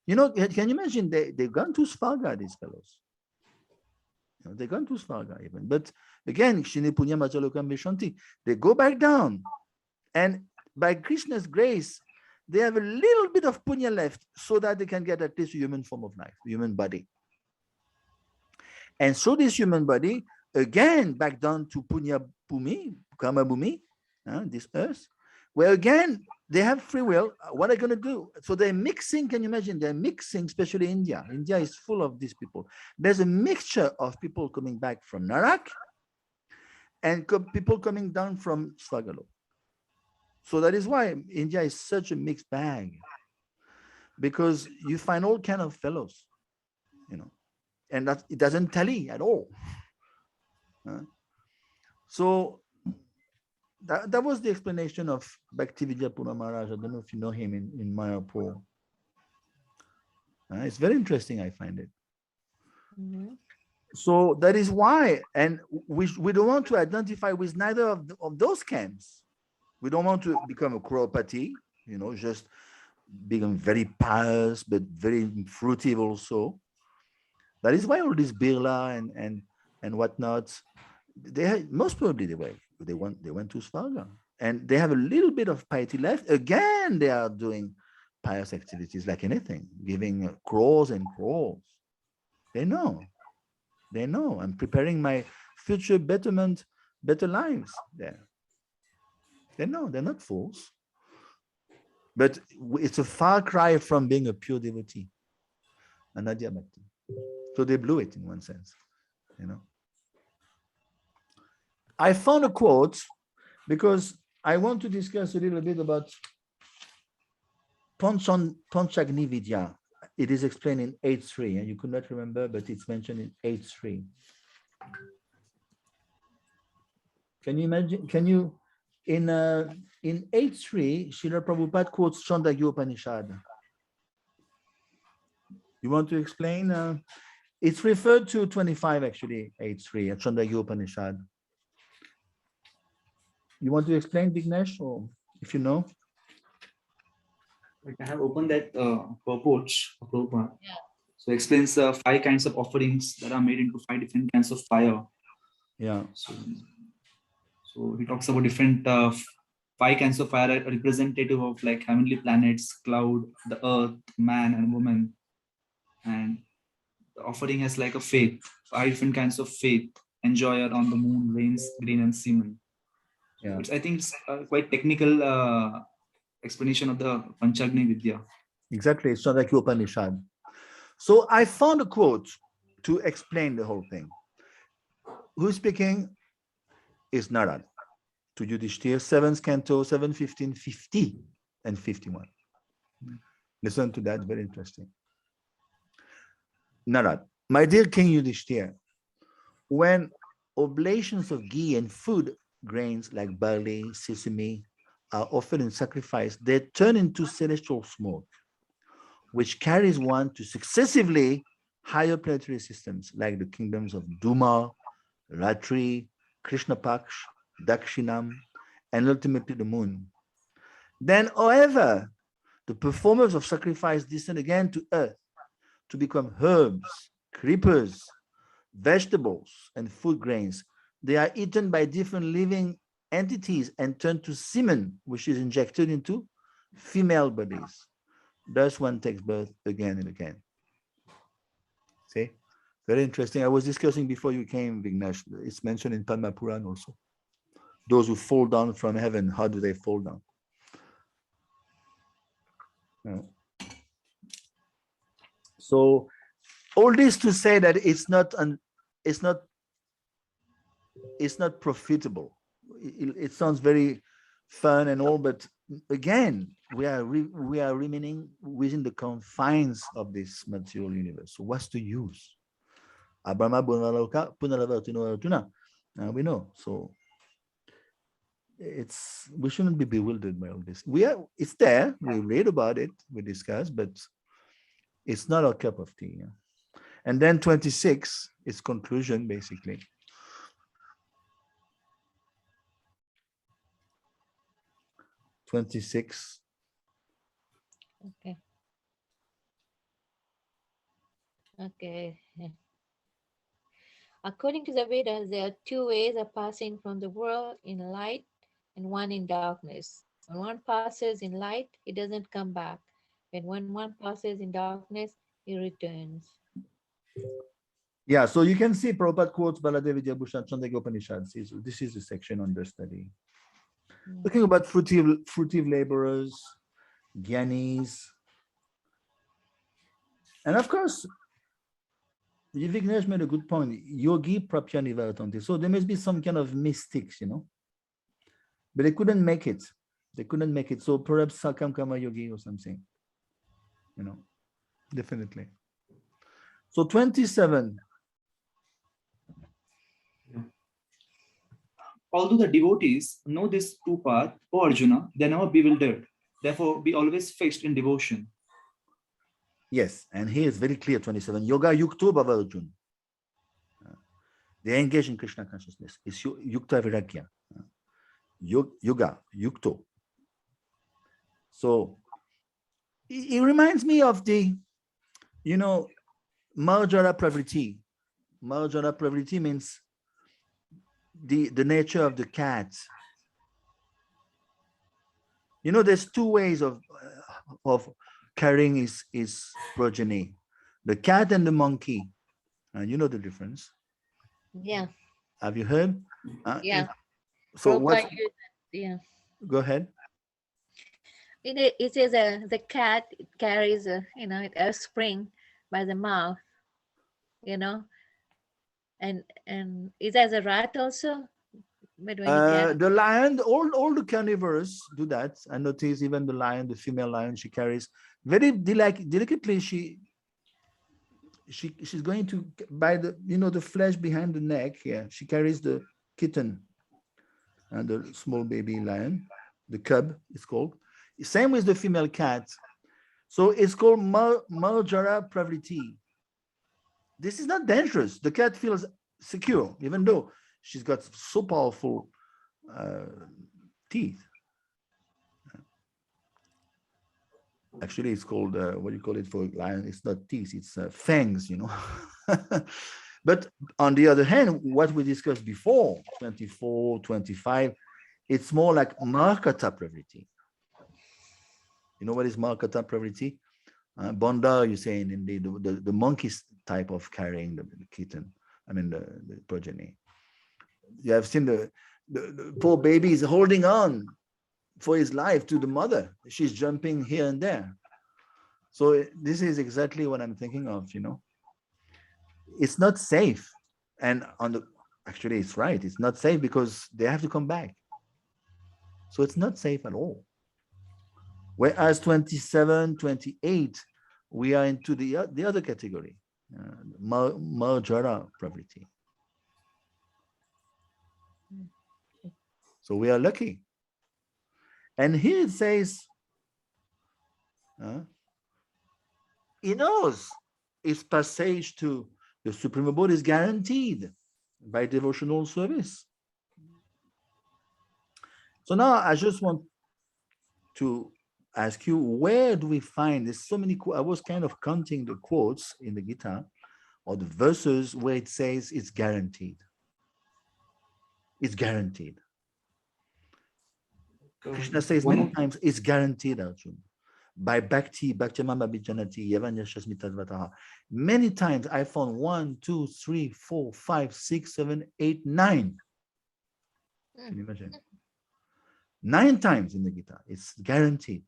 Can you imagine they've gone to Svarga, these fellows? They've gone to Svarga even. But again, Kshini Punya Machalokam Vishanti, they go back down. And by Krishna's grace, they have a little bit of punya left so that they can get at least a human form of life, a human body. And so this human body, again, back down to punya bhumi, karma bhumi, this earth, where again, they have free will. What are they going to do? So they're mixing, can you imagine? They're mixing, especially India. India is full of these people. There's a mixture of people coming back from Narak and people coming down from Swagalo. So that is why India is such a mixed bag, because you find all kind of fellows, and that it doesn't tally at all. So that was the explanation of Bhaktivedanta Purna Maharaj. I don't know if you know him in Mayapur. It's very interesting, I find it. Mm-hmm. So that is why, and we don't want to identify with neither of those camps. We don't want to become a Kropati, just become very pious, but very fruitive also. That is why all this Birla and whatnot, most probably they went to Svarga. And they have a little bit of piety left. Again, they are doing pious activities like anything, giving crores and crores. They know. I'm preparing my future betterment, better lives there. They know, they're not fools. But it's a far cry from being a pure devotee. Anadya Bhakti. So they blew it in one sense, I found a quote because I want to discuss a little bit about Panchagni Vidya. It is explained in 8.3, and you could not remember, but it's mentioned in 8.3. Can you imagine? In 8.3, Srila Prabhupada quotes Chandogya Upanishad. You want to explain? It's referred to 25, actually, 8.3, Chandogya Upanishad. You want to explain, Vignesh, or if you know? I have opened that purport of Prabhupada. Yeah. So it explains 5 kinds of offerings that are made into 5 different kinds of fire. Yeah. So he talks about different 5 kinds of fire, representative of like heavenly planets, cloud, the earth, man, and woman. And the offering has like a faith, 5 different kinds of faith: enjoyer, on the moon, rains, green, and semen. Yeah. I think it's quite technical explanation of the Panchagni Vidya. Exactly, it's Chandogya Upanishad. So I found a quote to explain the whole thing. Who's speaking? Is Narad to Yudhishthir, 7th canto, 7:15, 50, and 51. Listen to that, very interesting. Narad, my dear King Yudhishthir, when oblations of ghee and food grains like barley, sesame are offered in sacrifice, they turn into celestial smoke, which carries one to successively higher planetary systems like the kingdoms of Duma, Ratri, Krishnapaksh, Dakshinam, and ultimately the moon. Then, however, the performers of sacrifice descend again to earth to become herbs, creepers, vegetables, and food grains. They are eaten by different living entities and turn to semen, which is injected into female bodies. Thus one takes birth again and again. See? Very interesting. I was discussing before you came, Vignesh. It's mentioned in Padma Puran also. Those who fall down from heaven, how do they fall down? So all this to say that it's not it's not profitable. It sounds very fun and all, but again, we are remaining within the confines of this material universe. So what's the use? We know. So we shouldn't be bewildered by all this. It's there. We read about it. We discuss, but it's not our cup of tea. Yeah? And then 26 is conclusion, basically. Okay. Okay. According to the Vedas, there are two ways of passing from the world, in light and one in darkness. When one passes in light, it doesn't come back. And when one passes in darkness, it returns. Yeah, so you can see Prabhupada quotes Baladev Vidyabhushan Chandogya Upanishads. This is the section under study. Talking about fruitive laborers, Gyanis. And of course, Vignesh made a good point. Yogi Prapya Nivartanti. So there must be some kind of mystics, but they couldn't make it. So perhaps Sakam Kama Yogi or something, definitely. So 27. Although the devotees know this two paths, O Arjuna, they are never bewildered. Therefore, be always fixed in devotion. Yes, and here is very clear, 27. Yoga Yukto Bhava Arjuna. They engage in Krishna consciousness. It's Yukta Viragya. Yoga, Yukto. So it reminds me of the, Marjara Pravriti. Marjara Pravriti means the nature of the cat. There's two ways of carrying his progeny. The cat and the monkey. You know the difference. Yeah. Have you heard? Yeah. So what? Yeah. Go ahead. It says the cat carries a spring by the mouth, and it has a rat also. But when the lion, all the carnivores do that. I notice even the lion, the female lion, she carries very delicately. She's going to by the the flesh behind the neck. Yeah, she carries the kitten and the small baby lion, the cub is called. Same with the female cat. So it's called Marjara Pravriti. This is not dangerous. The cat feels secure, even though she's got so powerful teeth. Actually, it's called, what do you call it for lion? It's not teeth, it's fangs, But on the other hand, what we discussed before, 24, 25, it's more like Markata Pravriti. You know what is Markata Pravriti? Bonda, you're saying indeed, the monkey's type of carrying the kitten, the progeny. You have seen the poor baby is holding on for his life to the mother. She's jumping here and there. So this is exactly what I'm thinking of, It's not safe. And actually it's right. It's not safe because they have to come back. So it's not safe at all. Whereas 27, 28, we are into the other category, Marjara Pravriti. So we are lucky. And here it says, he knows his passage to the Supreme Abode is guaranteed by devotional service. So now I just want to ask you, where do we find, there's so many, I was kind of counting the quotes in the Gita or the verses where it says it's guaranteed. It's guaranteed. Krishna says many times it's guaranteed, Arjuna. By Bhakti, Bhaktimama Bijanati, Yavanyashasmitadvataha. Many times I found 1, 2, 3, 4, 5, 6, 7, 8, 9. Can you imagine? 9 times in the Gita. It's guaranteed.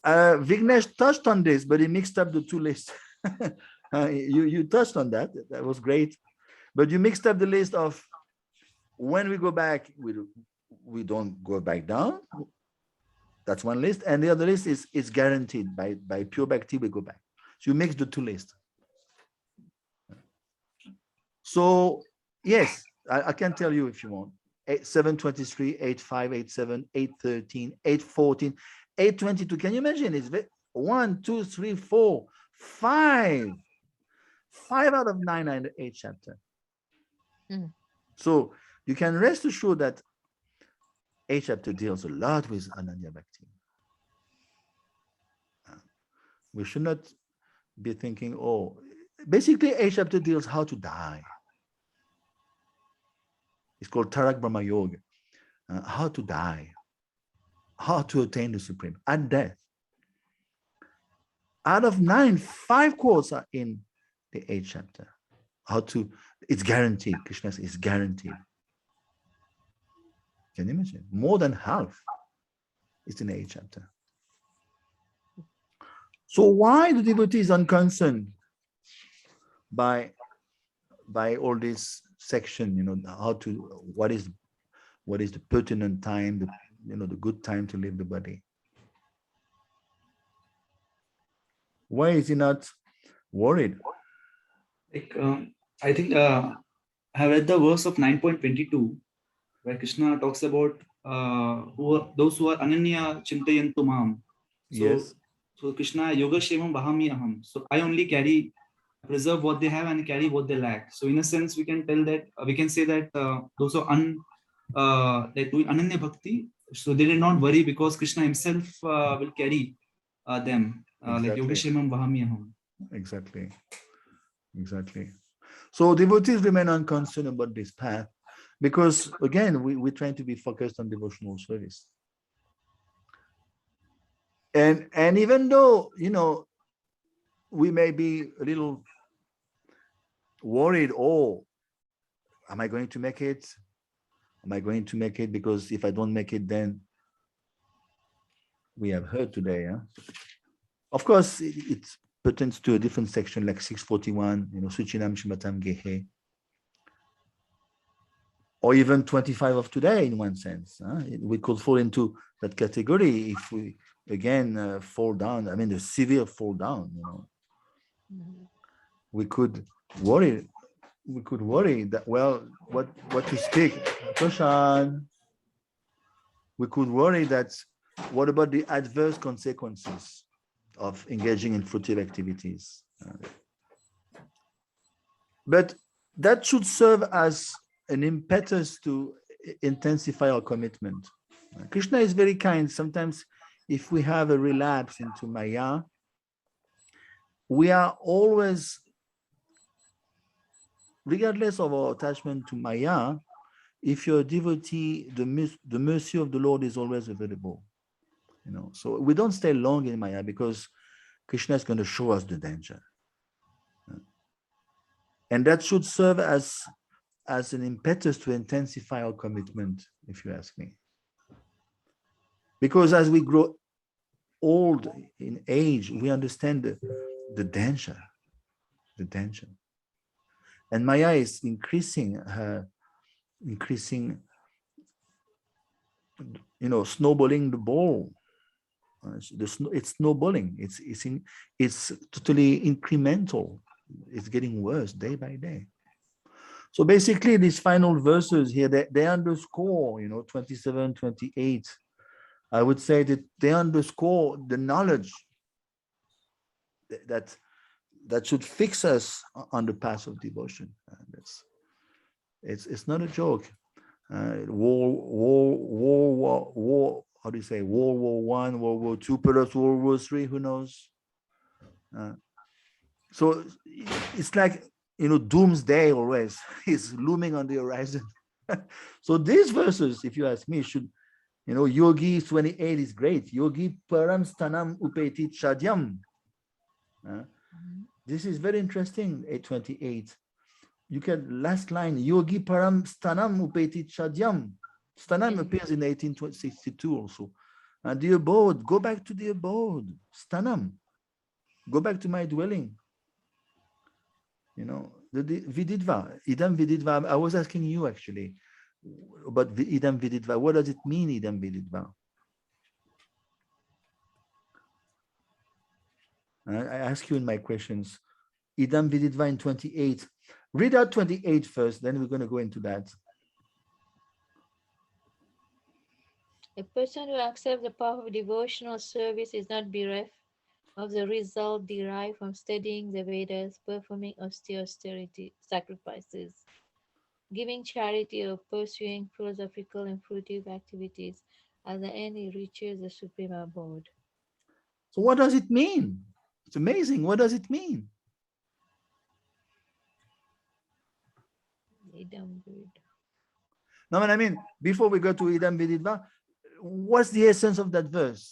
Vignesh touched on this, but he mixed up the two lists. You touched on that. That was great. But you mixed up the list of when we go back, we don't go back down. That's one list. And the other list is guaranteed by pure bhakti, we go back. So you mix the two lists. So yes, I can tell you if you want. 723, 8587, 813, 814, 822. Can you imagine? It's 1, 2, 3, 4, 5. 5 out of 9 in the 8th chapter. Mm. So you can rest assured that 8th chapter deals a lot with Ananya Bhakti. We should not be thinking, oh, basically 8th chapter deals how to die. It's called Tarak Brahma Yoga. How to die. How to attain the Supreme at death. Out of 9, 5 quotes are in the 8th chapter. How to, it's guaranteed. Krishna says it's guaranteed. Can you imagine? More than half is in the 8th chapter. So why the devotee is unconcerned by all this section, how to, what is the pertinent time, the good time to leave the body? Why is he not worried? Like, I think I have read the verse of 9.22 where Krishna talks about those who are ananya chintayantu mam. Yes. So Krishna yoga shevam bahami aham. So I only preserve what they have and carry what they lack. So in a sense, we can tell that we can say that those who are doing ananya bhakti, so they did not worry because Krishna himself will carry them. Like yoga shevam bahami aham. Exactly. So devotees remain unconcerned about this path because, again, we're trying to be focused on devotional service. And even though, we may be a little worried, oh, am I going to make it? Am I going to make it? Because if I don't make it, then we have heard today. Of course, it pertains to a different section like 641, Suchinam Shimatam Gehe. Or even 25 of today, in one sense. We could fall into that category if we, again, fall down. I mean, the severe fall down, Mm-hmm. We could worry that, well, what to speak? Toshan. We could worry that, what about the adverse consequences of engaging in fruitive activities? But that should serve as an impetus to intensify our commitment. Krishna is very kind. Sometimes if we have a relapse into Maya, we are always, regardless of our attachment to Maya, if you're a devotee, the mercy of the Lord is always available. So we don't stay long in Maya because Krishna is going to show us the danger. And that should serve as an impetus to intensify our commitment, if you ask me. Because as we grow old in age, we understand the danger. And Maya is increasing, snowballing the ball. It's snowballing. It's totally incremental. It's getting worse day by day. So basically, these final verses here, they underscore, 27, 28. I would say that they underscore the knowledge that should fix us on the path of devotion. It's not a joke. War. How do you say? World War I, World War II, perhaps World War III. Who knows? So it's like, doomsday always is looming on the horizon. So these verses, if you ask me, should, Yogi 28 is great. Yogi param stanam upeti chadyam. This is very interesting, 828. You can, last line, Yogi param stanam upeti chadyam. Stanam appears in 1862 also. And the abode, go back to the abode. Stanam. Go back to my dwelling. the Vididva, Idam Vididva. I was asking you actually about Idam Vididva. What does it mean, Idam Vididva? I ask you in my questions, Idam Vididva in 28. Read out 28 first, then we're going to go into that. A person who accepts the path of devotional service is not bereft of the result derived from studying the Vedas, performing austerity sacrifices, giving charity, or pursuing philosophical and fruitive activities. At the end, he reaches the supreme abode. So what does it mean? It's amazing. What does it mean? No, I mean, before we go to Idam Vididva, what's the essence of that verse?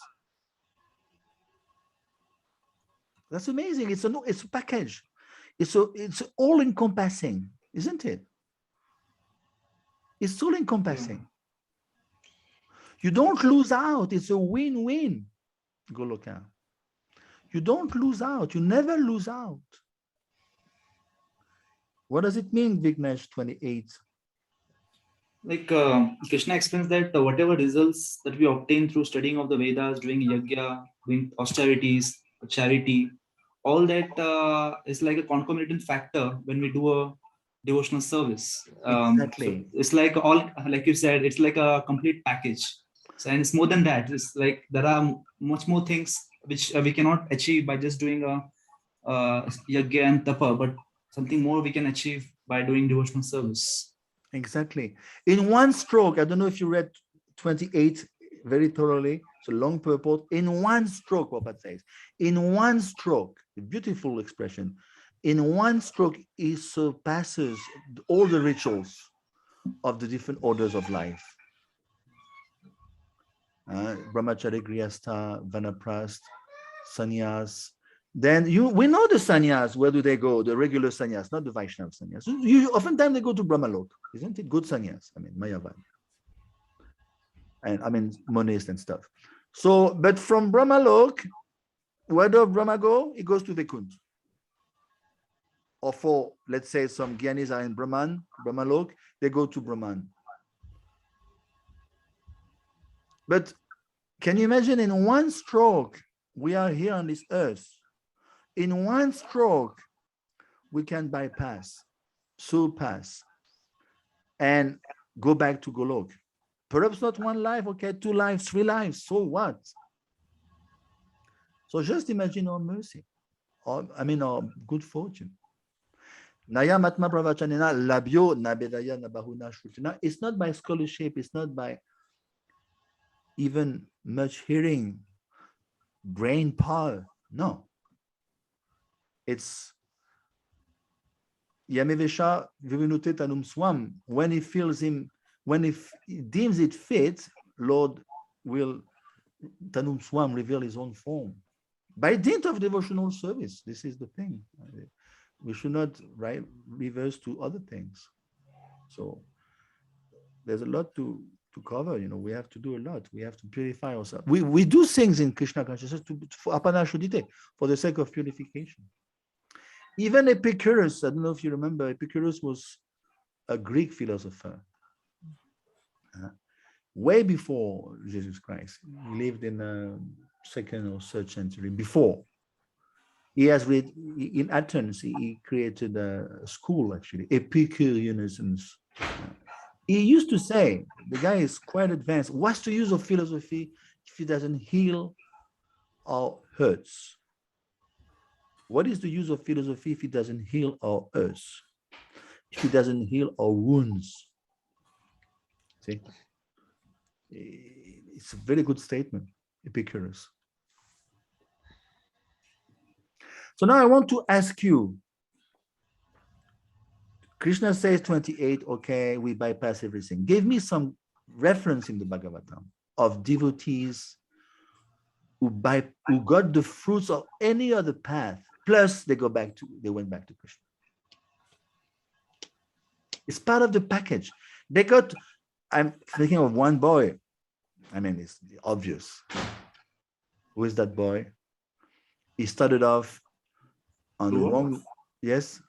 That's amazing. It's a package. It's all encompassing, isn't it? It's all encompassing. Yeah. You don't lose out. It's a win-win, Goloka. You don't lose out. You never lose out. What does it mean, Vignesh 28? Like Krishna explains that whatever results that we obtain through studying of the Vedas, doing yajna, doing austerities, charity, all that is like a concomitant factor when we do a devotional service. Exactly. So it's like all, like you said, it's like a complete package. So, and it's more than that. It's like there are much more things which we cannot achieve by just doing a yajna and tapa, but something more we can achieve by doing devotional service. Exactly. In one stroke, I don't know if you read 28 very thoroughly. It's a long purport. In one stroke, Prabhupada says, in one stroke, a beautiful expression, in one stroke, he surpasses all the rituals of the different orders of life. Brahmachari, Grihastha, Vanaprast, Sannyas. Then we know the sannyas, where do they go? The regular sannyas, not the Vaishnava sannyas. Oftentimes they go to Brahmalok, isn't it? Good sannyas, I mean, Mayavad. And I mean, monist and stuff. So, but from Brahmalok, where does Brahma go? He goes to Vaikunt. Or for, let's say, some Gyanis are in Brahmalok, they go to Brahman. But can you imagine, in one stroke, we are here on this earth. In one stroke, we can bypass, surpass, and go back to Golok. Perhaps not one life, okay, 2 lives, 3 lives, so what? So just imagine our mercy, our good fortune. Naya Matma Pravachanena Labyo Nabedaya Nabahuna Shrutina. It's not by scholarship, it's not by even much hearing, brain power. No. It's Yamevesha Vivinute Tanum Swam. When he feels him, when he deems it fit, Lord will Tanum Swam reveal his own form. By dint of devotional service, this is the thing. We should not reverse to other things. So there's a lot to cover. We have to do a lot. We have to purify ourselves. We do things in Krishna consciousness for Apanashodite, for the sake of purification. Even Epicurus, I don't know if you remember, Epicurus was a Greek philosopher. Way before Jesus Christ. He lived in the 2nd or 3rd century before. He has read in Athens, he created a school, actually, Epicureanism. He used to say, the guy is quite advanced, what's the use of philosophy if it doesn't heal our hurts? What is the use of philosophy if it doesn't heal our hurts? If it doesn't heal our wounds? See? It's a very good statement, Epicurus. So now I want to ask you, Krishna says 28, okay, we bypass everything. Give me some reference in the Bhagavatam of devotees who got the fruits of any other path, plus they went back to Krishna. It's part of the package. I'm thinking of one boy. I mean, it's obvious. Who is that boy? He started off on the wrong, yes?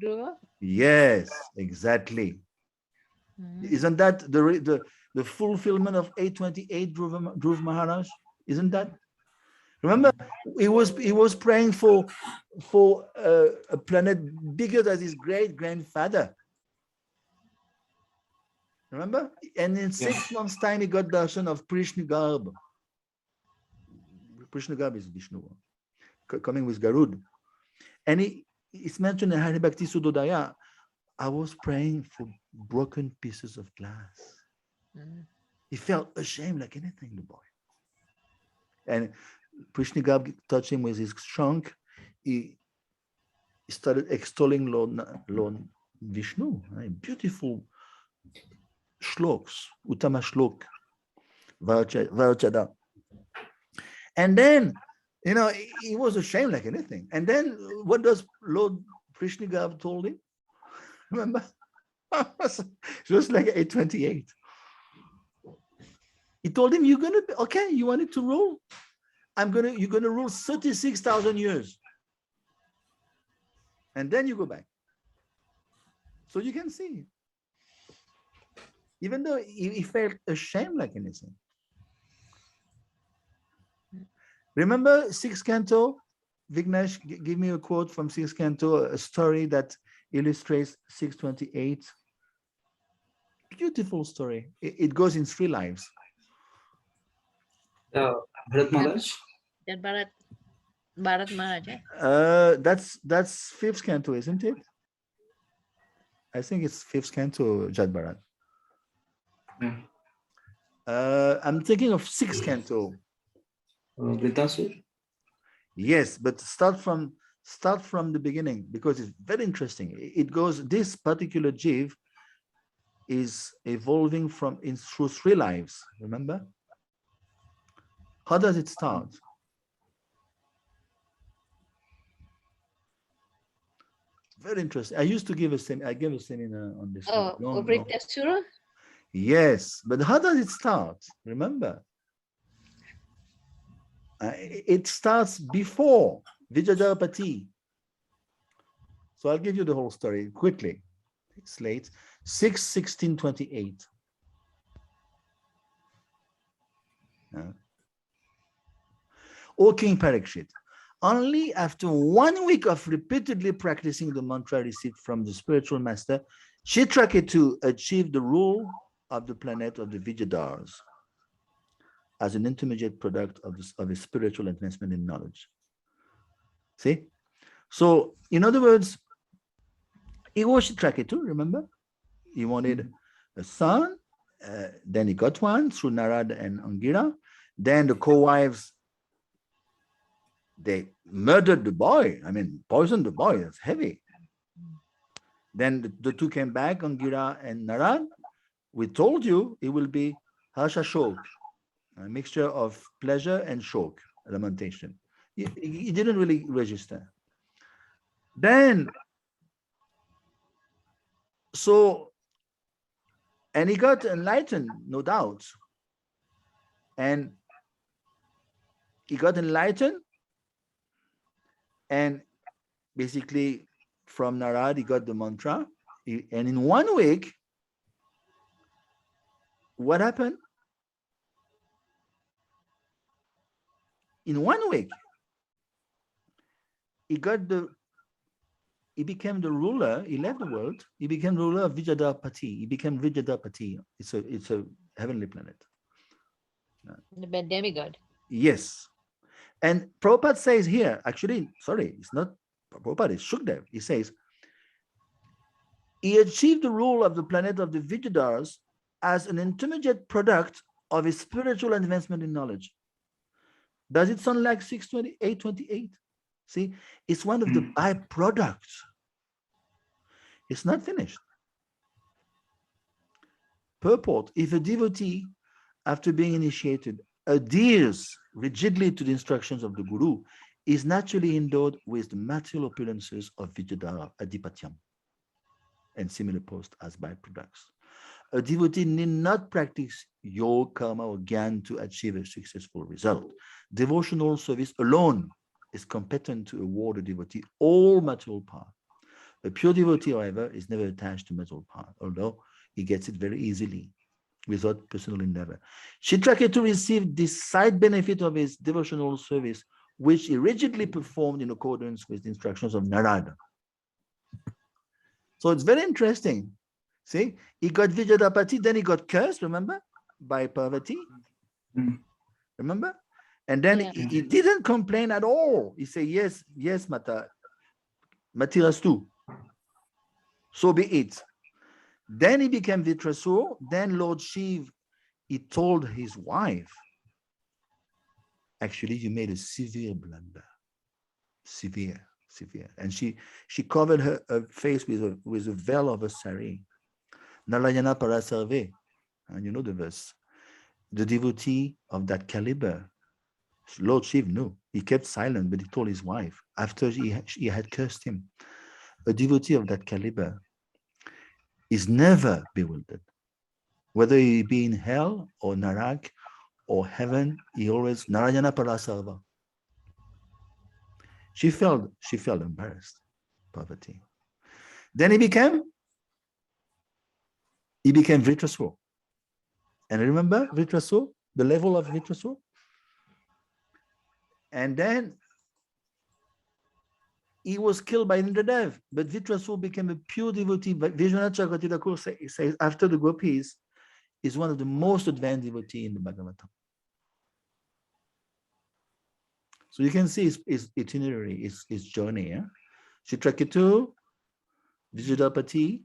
Dhruva? Yes, exactly. Isn't that the fulfillment of 828 Dhruv Maharaj? Isn't that? Remember, he was praying for a planet bigger than his great grandfather. Remember? And in 6 months' time, he got darshan of Prishnagarbha. Prishnagarbha is Vishnu, coming with Garud. And it's mentioned in Hari Bhakti Sudodaya, I was praying for broken pieces of glass. He felt ashamed like anything, the boy. And Prishnagarbha touched him with his trunk. He started extolling Lord Vishnu. Beautiful shloks, Uttama shlok, Varachada. And then, he was ashamed like anything. And then what does Lord Prishnagarbha told him? Remember? Just like 828. He told him, you're gonna be okay, you wanted to rule? You're gonna rule 36,000 years. And then you go back. So you can see. Even though he felt ashamed like anything. Remember 6th canto? Vignesh, give me a quote from 6th canto, a story that illustrates 628. Beautiful story. It goes in 3 lives. Bharat Maharaj? That Bharat Maharaj, eh? That's 5th canto, isn't it? I think it's 5th canto, Jad Bharat. I'm thinking of 6th canto. Vritasur? Yes, but start from the beginning, because it's very interesting. It goes, this particular jiv is evolving through 3 lives. Remember? How does it start? Very interesting. I used to give a seminar on this. Oh, Vritasura? Yes, but how does it start? Remember? It starts before Vijajarapati. So I'll give you the whole story quickly. It's late. 6/16/28. O King Parikshit, only after 1 week of repeatedly practicing the mantra received from the spiritual master, Chitraketu achieved the rule of the planet of the Vijayadharas as an intermediate product of a spiritual advancement in knowledge. See? So, in other words, he was Chitraketu, remember? He wanted a son, then he got one through Narad and Angira. Then the co-wives, they murdered the boy. I mean, poisoned the boy. That's heavy. Then the 2 came back, Angira and Narad. We told you it will be Harsha Shok, a mixture of pleasure and shok, lamentation. He didn't really register. Then, and he got enlightened, no doubt. And he got enlightened, and basically from Narad, he got the mantra. And in 1 week, what happened? In 1 week, he became the ruler. He left the world. He became ruler of Vijayadarpati. He became Vijayadarpati. It's a heavenly planet. The demigod. Yes. And Prabhupada says here, actually, sorry, it's not Prabhupada, it's Shukdev. He says, he achieved the rule of the planet of the Vijayadas as an intermediate product of his spiritual advancement in knowledge. Does it sound like 628? See, it's one of the byproducts. It's not finished. Purport: if a devotee, after being initiated, adheres rigidly to the instructions of the Guru, is naturally endowed with the material opulences of Vidyadhara, Adipatyam, and similar posts as byproducts. A devotee need not practice yoga, karma, or gyan to achieve a successful result. Devotional service alone is competent to award a devotee all material power. A pure devotee, however, is never attached to material part, although he gets it very easily without personal endeavor. Chitraketu received this side benefit of his devotional service, which he rigidly performed in accordance with the instructions of Narada. So it's very interesting. See, he got Vijayadapati, then he got cursed, remember, by Parvati. Remember? And then he didn't complain at all. He said, yes, yes, Mata, Matirastu. So be it. Then he became Vitrasur. Then Lord Shiv, he told his wife, actually, you made a severe blunder. Severe. And she covered her face with a veil of a sari. Nalayana Parasarve. And you know the verse. The devotee of that caliber, Lord Shiv knew. He kept silent, but he told his wife after he had cursed him. A devotee of that caliber is never bewildered. Whether he be in hell or Narak or heaven, he always Narayana Parasarva. She felt embarrassed, Parvati. Then he became Vitrasur. And remember Vitrasur, the level of Vitrasur? And then he was killed by Indradev, but Vitrasur became a pure devotee. But Vishwanath Chakravarti Thakur says after the gopis, is one of the most advanced devotee in the Bhagavatam. So you can see his itinerary, his journey. Yeah? Chitraketu, Vijayadapati,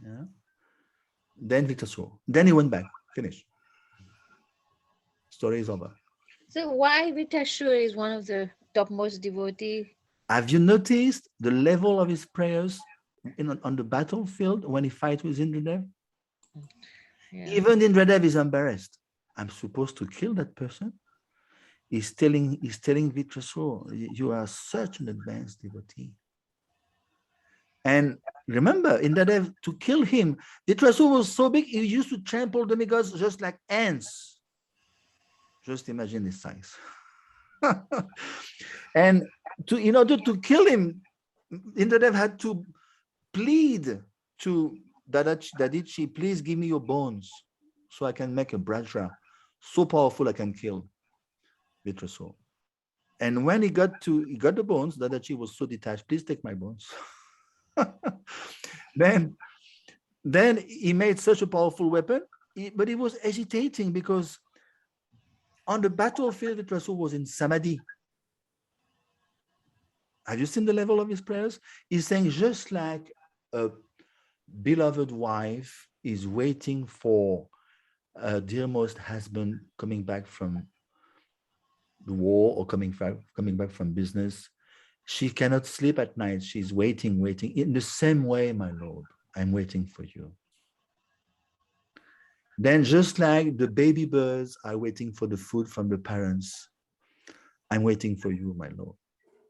yeah? Then Vitrasur. Then he went back, finished. Story is over. So why Vitrasur is one of the topmost devotee? Have you noticed the level of his prayers on the battlefield when he fights with Indradev? Yeah. Even Indradev is embarrassed. I'm supposed to kill that person. He's telling Vitrasur, you are such an advanced devotee. And remember, Indradev, to kill him, Vitrasur was so big, he used to trample demigods just like ants. Just imagine his size. And in order to kill him, Indradev had to plead to Dadichi, please give me your bones so I can make a Brajra so powerful I can kill Vitrasur. And when he got the bones, Dadachi was so detached, please take my bones. Then he made such a powerful weapon, but he was hesitating because on the battlefield, Vitrasur was in Samadhi. Have you seen the level of his prayers? He's saying just like a beloved wife is waiting for a dearmost husband coming back from the war or coming back from business. She cannot sleep at night. She's waiting. In the same way, my Lord, I'm waiting for you. Then just like the baby birds are waiting for the food from the parents, I'm waiting for you, my Lord.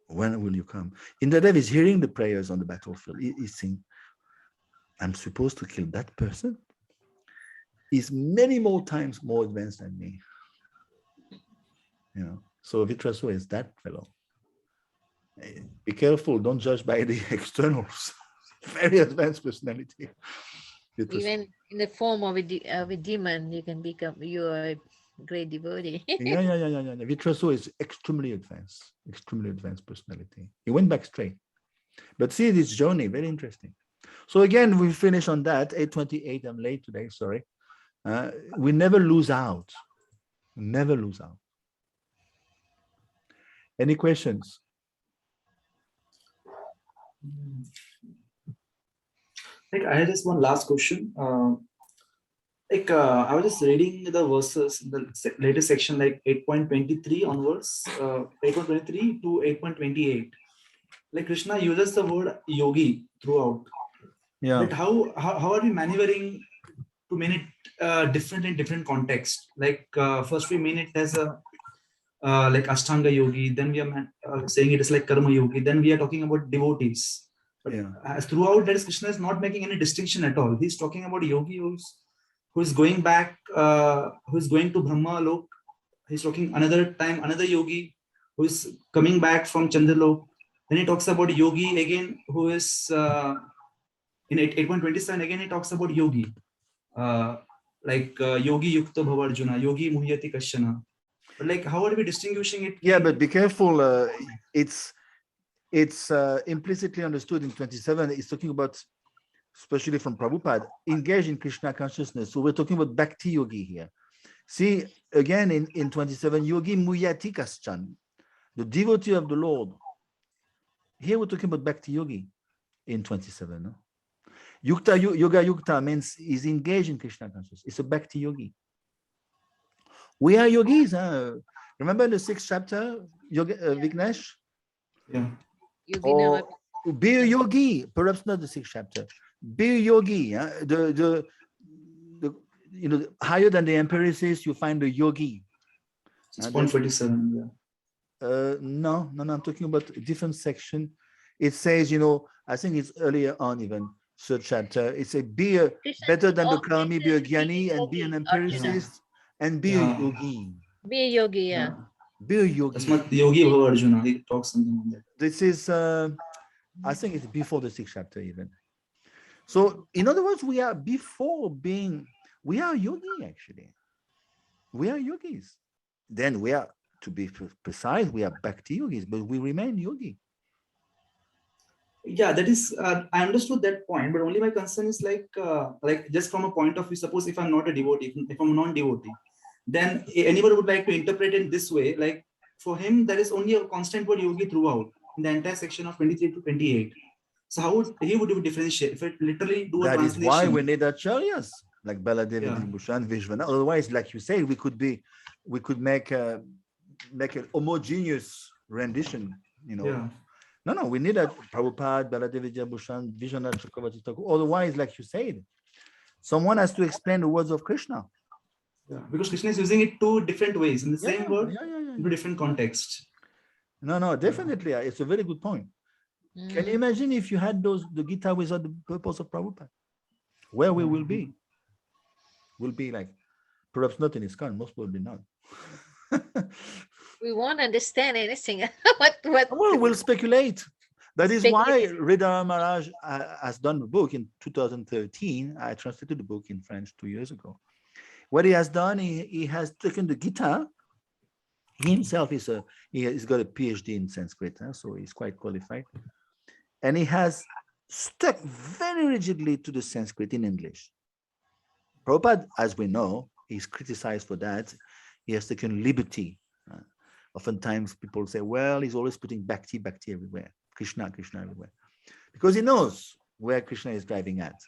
When will you come? Indradev is hearing the prayers on the battlefield. He's saying, I'm supposed to kill that person? He's many more times more advanced than me. So Vitrasur is that fellow. Be careful, don't judge by the externals. Very advanced personality. Even in the form of a demon, you can become a great devotee. Yeah. Vitrasur is extremely advanced personality. He went back straight. But see this journey, very interesting. So again, we finish on that, 8:28. I'm late today, sorry. We never lose out. Never lose out. Any questions? I had just one last question. I was just reading the verses in the latest section, like 8.23 onwards, 8.23 to 8.28. Like Krishna uses the word yogi throughout. Yeah. But how are we maneuvering to mean it different in different contexts? Like first we mean it as a like Ashtanga yogi, then we are saying it is like Karma yogi, then we are talking about devotees. But as throughout that, Krishna is not making any distinction at all. He's talking about a yogi who is going back, who is going to Brahma Lok. He's talking another yogi who is coming back from Chandralok. Then he talks about yogi again, who is in 8.27 again. He talks about yogi, yogi yukta bhavarjuna, yogi muhyati kashana. But like, how are we distinguishing it? Yeah, but be careful. It's implicitly understood in 27. It's talking about, especially from Prabhupada, engage in Krishna consciousness. So we're talking about Bhakti Yogi here. See, again in 27, Yogi Muyati Kaschan, the devotee of the Lord. Here we're talking about Bhakti Yogi in 27. No? Yoga Yukta means he's engaged in Krishna consciousness. It's a Bhakti Yogi. We are yogis. Huh? Remember the 6th chapter, Vignesh? Yeah. Or be a yogi, perhaps not the 6th chapter. Be a yogi. Huh? The higher than the empiricist, you find the yogi. 6.47. Yeah. No, I'm talking about a different section. It says, I think it's earlier on even, 3rd chapter. It says, be better than the Karmi, be a Gyani, and be an empiricist, and be a yogi. Be a yogi, yeah. Be a yogi. That's not Yogi Bhava Arjuna. He talks something on that. This is, I think it's before the 6th chapter even. So, in other words, we are yogi actually. We are yogis. Then we are, to be precise, we are Bhakti yogis, but we remain yogi. Yeah, that is, I understood that point, but only my concern is like just from a point of view, suppose if I'm not a devotee, if I'm a non-devotee, then anybody would like to interpret it this way, like for him, there is only a constant word yogi throughout in the entire section of 23 to 28. So how would he differentiate if it literally do a translation? That is why we need acharyas like Baladev, Bhushan, Vishvana. Otherwise, like you say, we could make an homogeneous rendition, Yeah. No, we need a Prabhupada, Baladev, Bhushan, Vishvana, Chakravarti Thakur. Otherwise, like you said, someone has to explain the words of Krishna. Yeah, because Krishna is using it two different ways in the same word, into different context. No, definitely. It's a very good point. Can you imagine if you had the Gita without the purpose of Prabhupada? Where we will be? We'll be like, perhaps not in ISKCON, most probably not. We won't understand anything. Well, we'll speculate. That is why Ridhara Maharaj has done the book in 2013. I translated the book in French 2 years ago. What he has done, he has taken the Gita. He himself he's got a PhD in Sanskrit, so he's quite qualified. And he has stuck very rigidly to the Sanskrit in English. Prabhupada, as we know, is criticized for that. He has taken liberty. Oftentimes people say, well, he's always putting Bhakti everywhere, Krishna everywhere, because he knows where Krishna is driving at.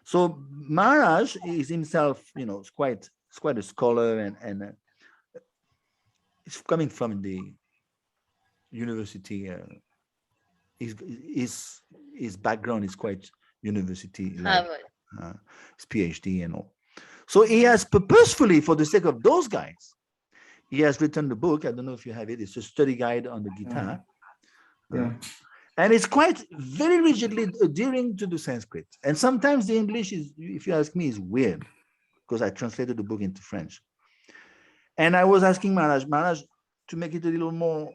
So Maharaj is himself, is quite a scholar, and he's coming from the university. His background is quite university, like his PhD and all. So he has purposefully, for the sake of those guys, he has written the book. I don't know if you have it. It's a study guide on the Gita. And it's quite very rigidly adhering to the Sanskrit. And sometimes the English is, if you ask me, is weird, because I translated the book into French. And I was asking Maharaj to make it a little more,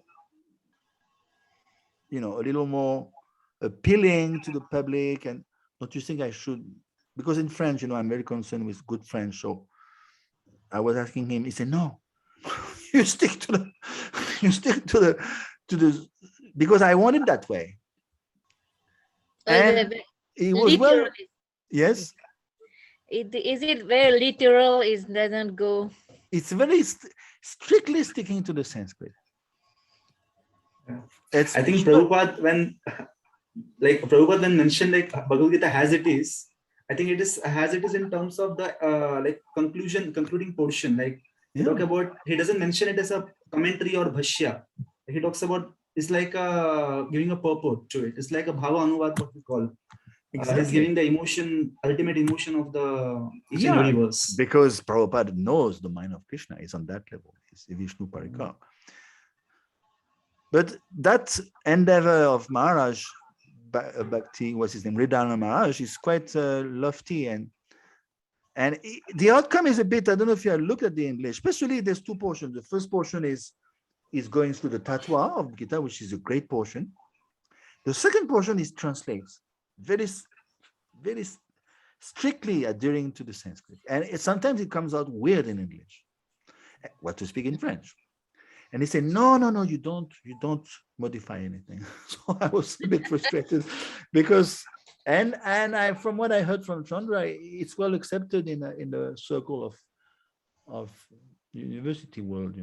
a little more appealing to the public. And don't you think I should? Because in French, I'm very concerned with good French. So I was asking him. He said, "No, you stick to the, because I want it that way." And it was well. Yes. Is it very literal? It doesn't go. It's very strictly sticking to the Sanskrit. I think Prabhupada, when mentioned like Bhagavad-gita as it is, I think it is as it is in terms of the concluding portion. Like he talk about, he doesn't mention it as a commentary or bhashya. He talks about, it's like giving a purport to it. It's like a bhava anuvad, what we call. Exactly. He's giving the emotion, ultimate emotion of the each and every verse. Because Prabhupada knows the mind of Krishna is on that level. It's Vishnu Parikar. But that endeavor of Maharaj, Bhakti, what's his name, Ridhara Maharaj, is quite lofty, and the outcome is a bit, I don't know if you have looked at the English, especially there's two portions. The first portion is going through the Tattva of Gita, which is a great portion. The second portion is translates very, very strictly adhering to the Sanskrit, and sometimes it comes out weird in English. What to speak in French? And he said, no, you don't modify anything. So I was a bit frustrated because, and I, from what I heard from Chandra, it's well accepted in the circle of university world,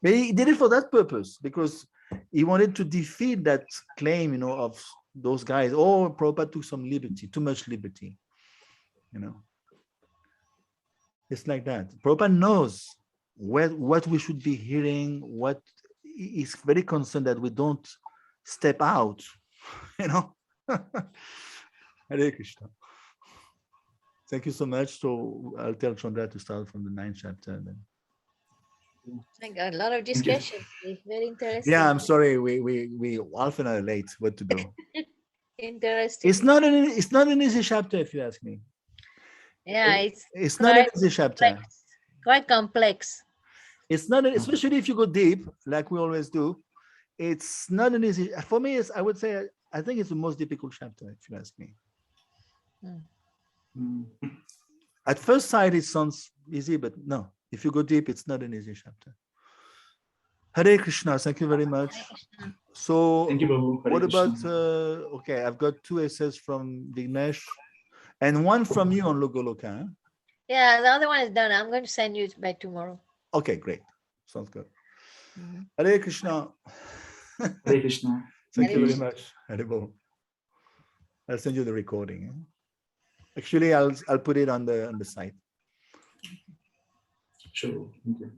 But he did it for that purpose, because he wanted to defeat that claim, of those guys. Oh, Prabhupada took some liberty, too much liberty, It's like that. Prabhupada knows what we should be hearing, what is very concerned that we don't step out, Hare Krishna. Thank you so much. So I'll tell Chandra to start from the 9th chapter then. I got a lot of discussion. It's very interesting. Yeah, I'm sorry. We half an hour late. What to do? Interesting. It's not an easy chapter, if you ask me. Yeah, It's not an easy chapter. Quite complex. It's not, especially if you go deep, like we always do. It's not an easy. For me, I would say, I think it's the most difficult chapter, if you ask me. At first sight, it sounds easy, but no. If you go deep, it's not an easy chapter. Hare Krishna, thank you very much. So, Thank you, Babu. Hare what about, Krishna. okay, I've got 2 essays from Vignesh and 1 from you on Logoloka. Huh? Yeah, the other one is done. I'm going to send you back tomorrow. Okay, great. Sounds good. Hare Krishna. Hare Krishna. Thank you very much. Hare Bol. I'll send you the recording. Actually, I'll put it on the site. Sure. Thank you.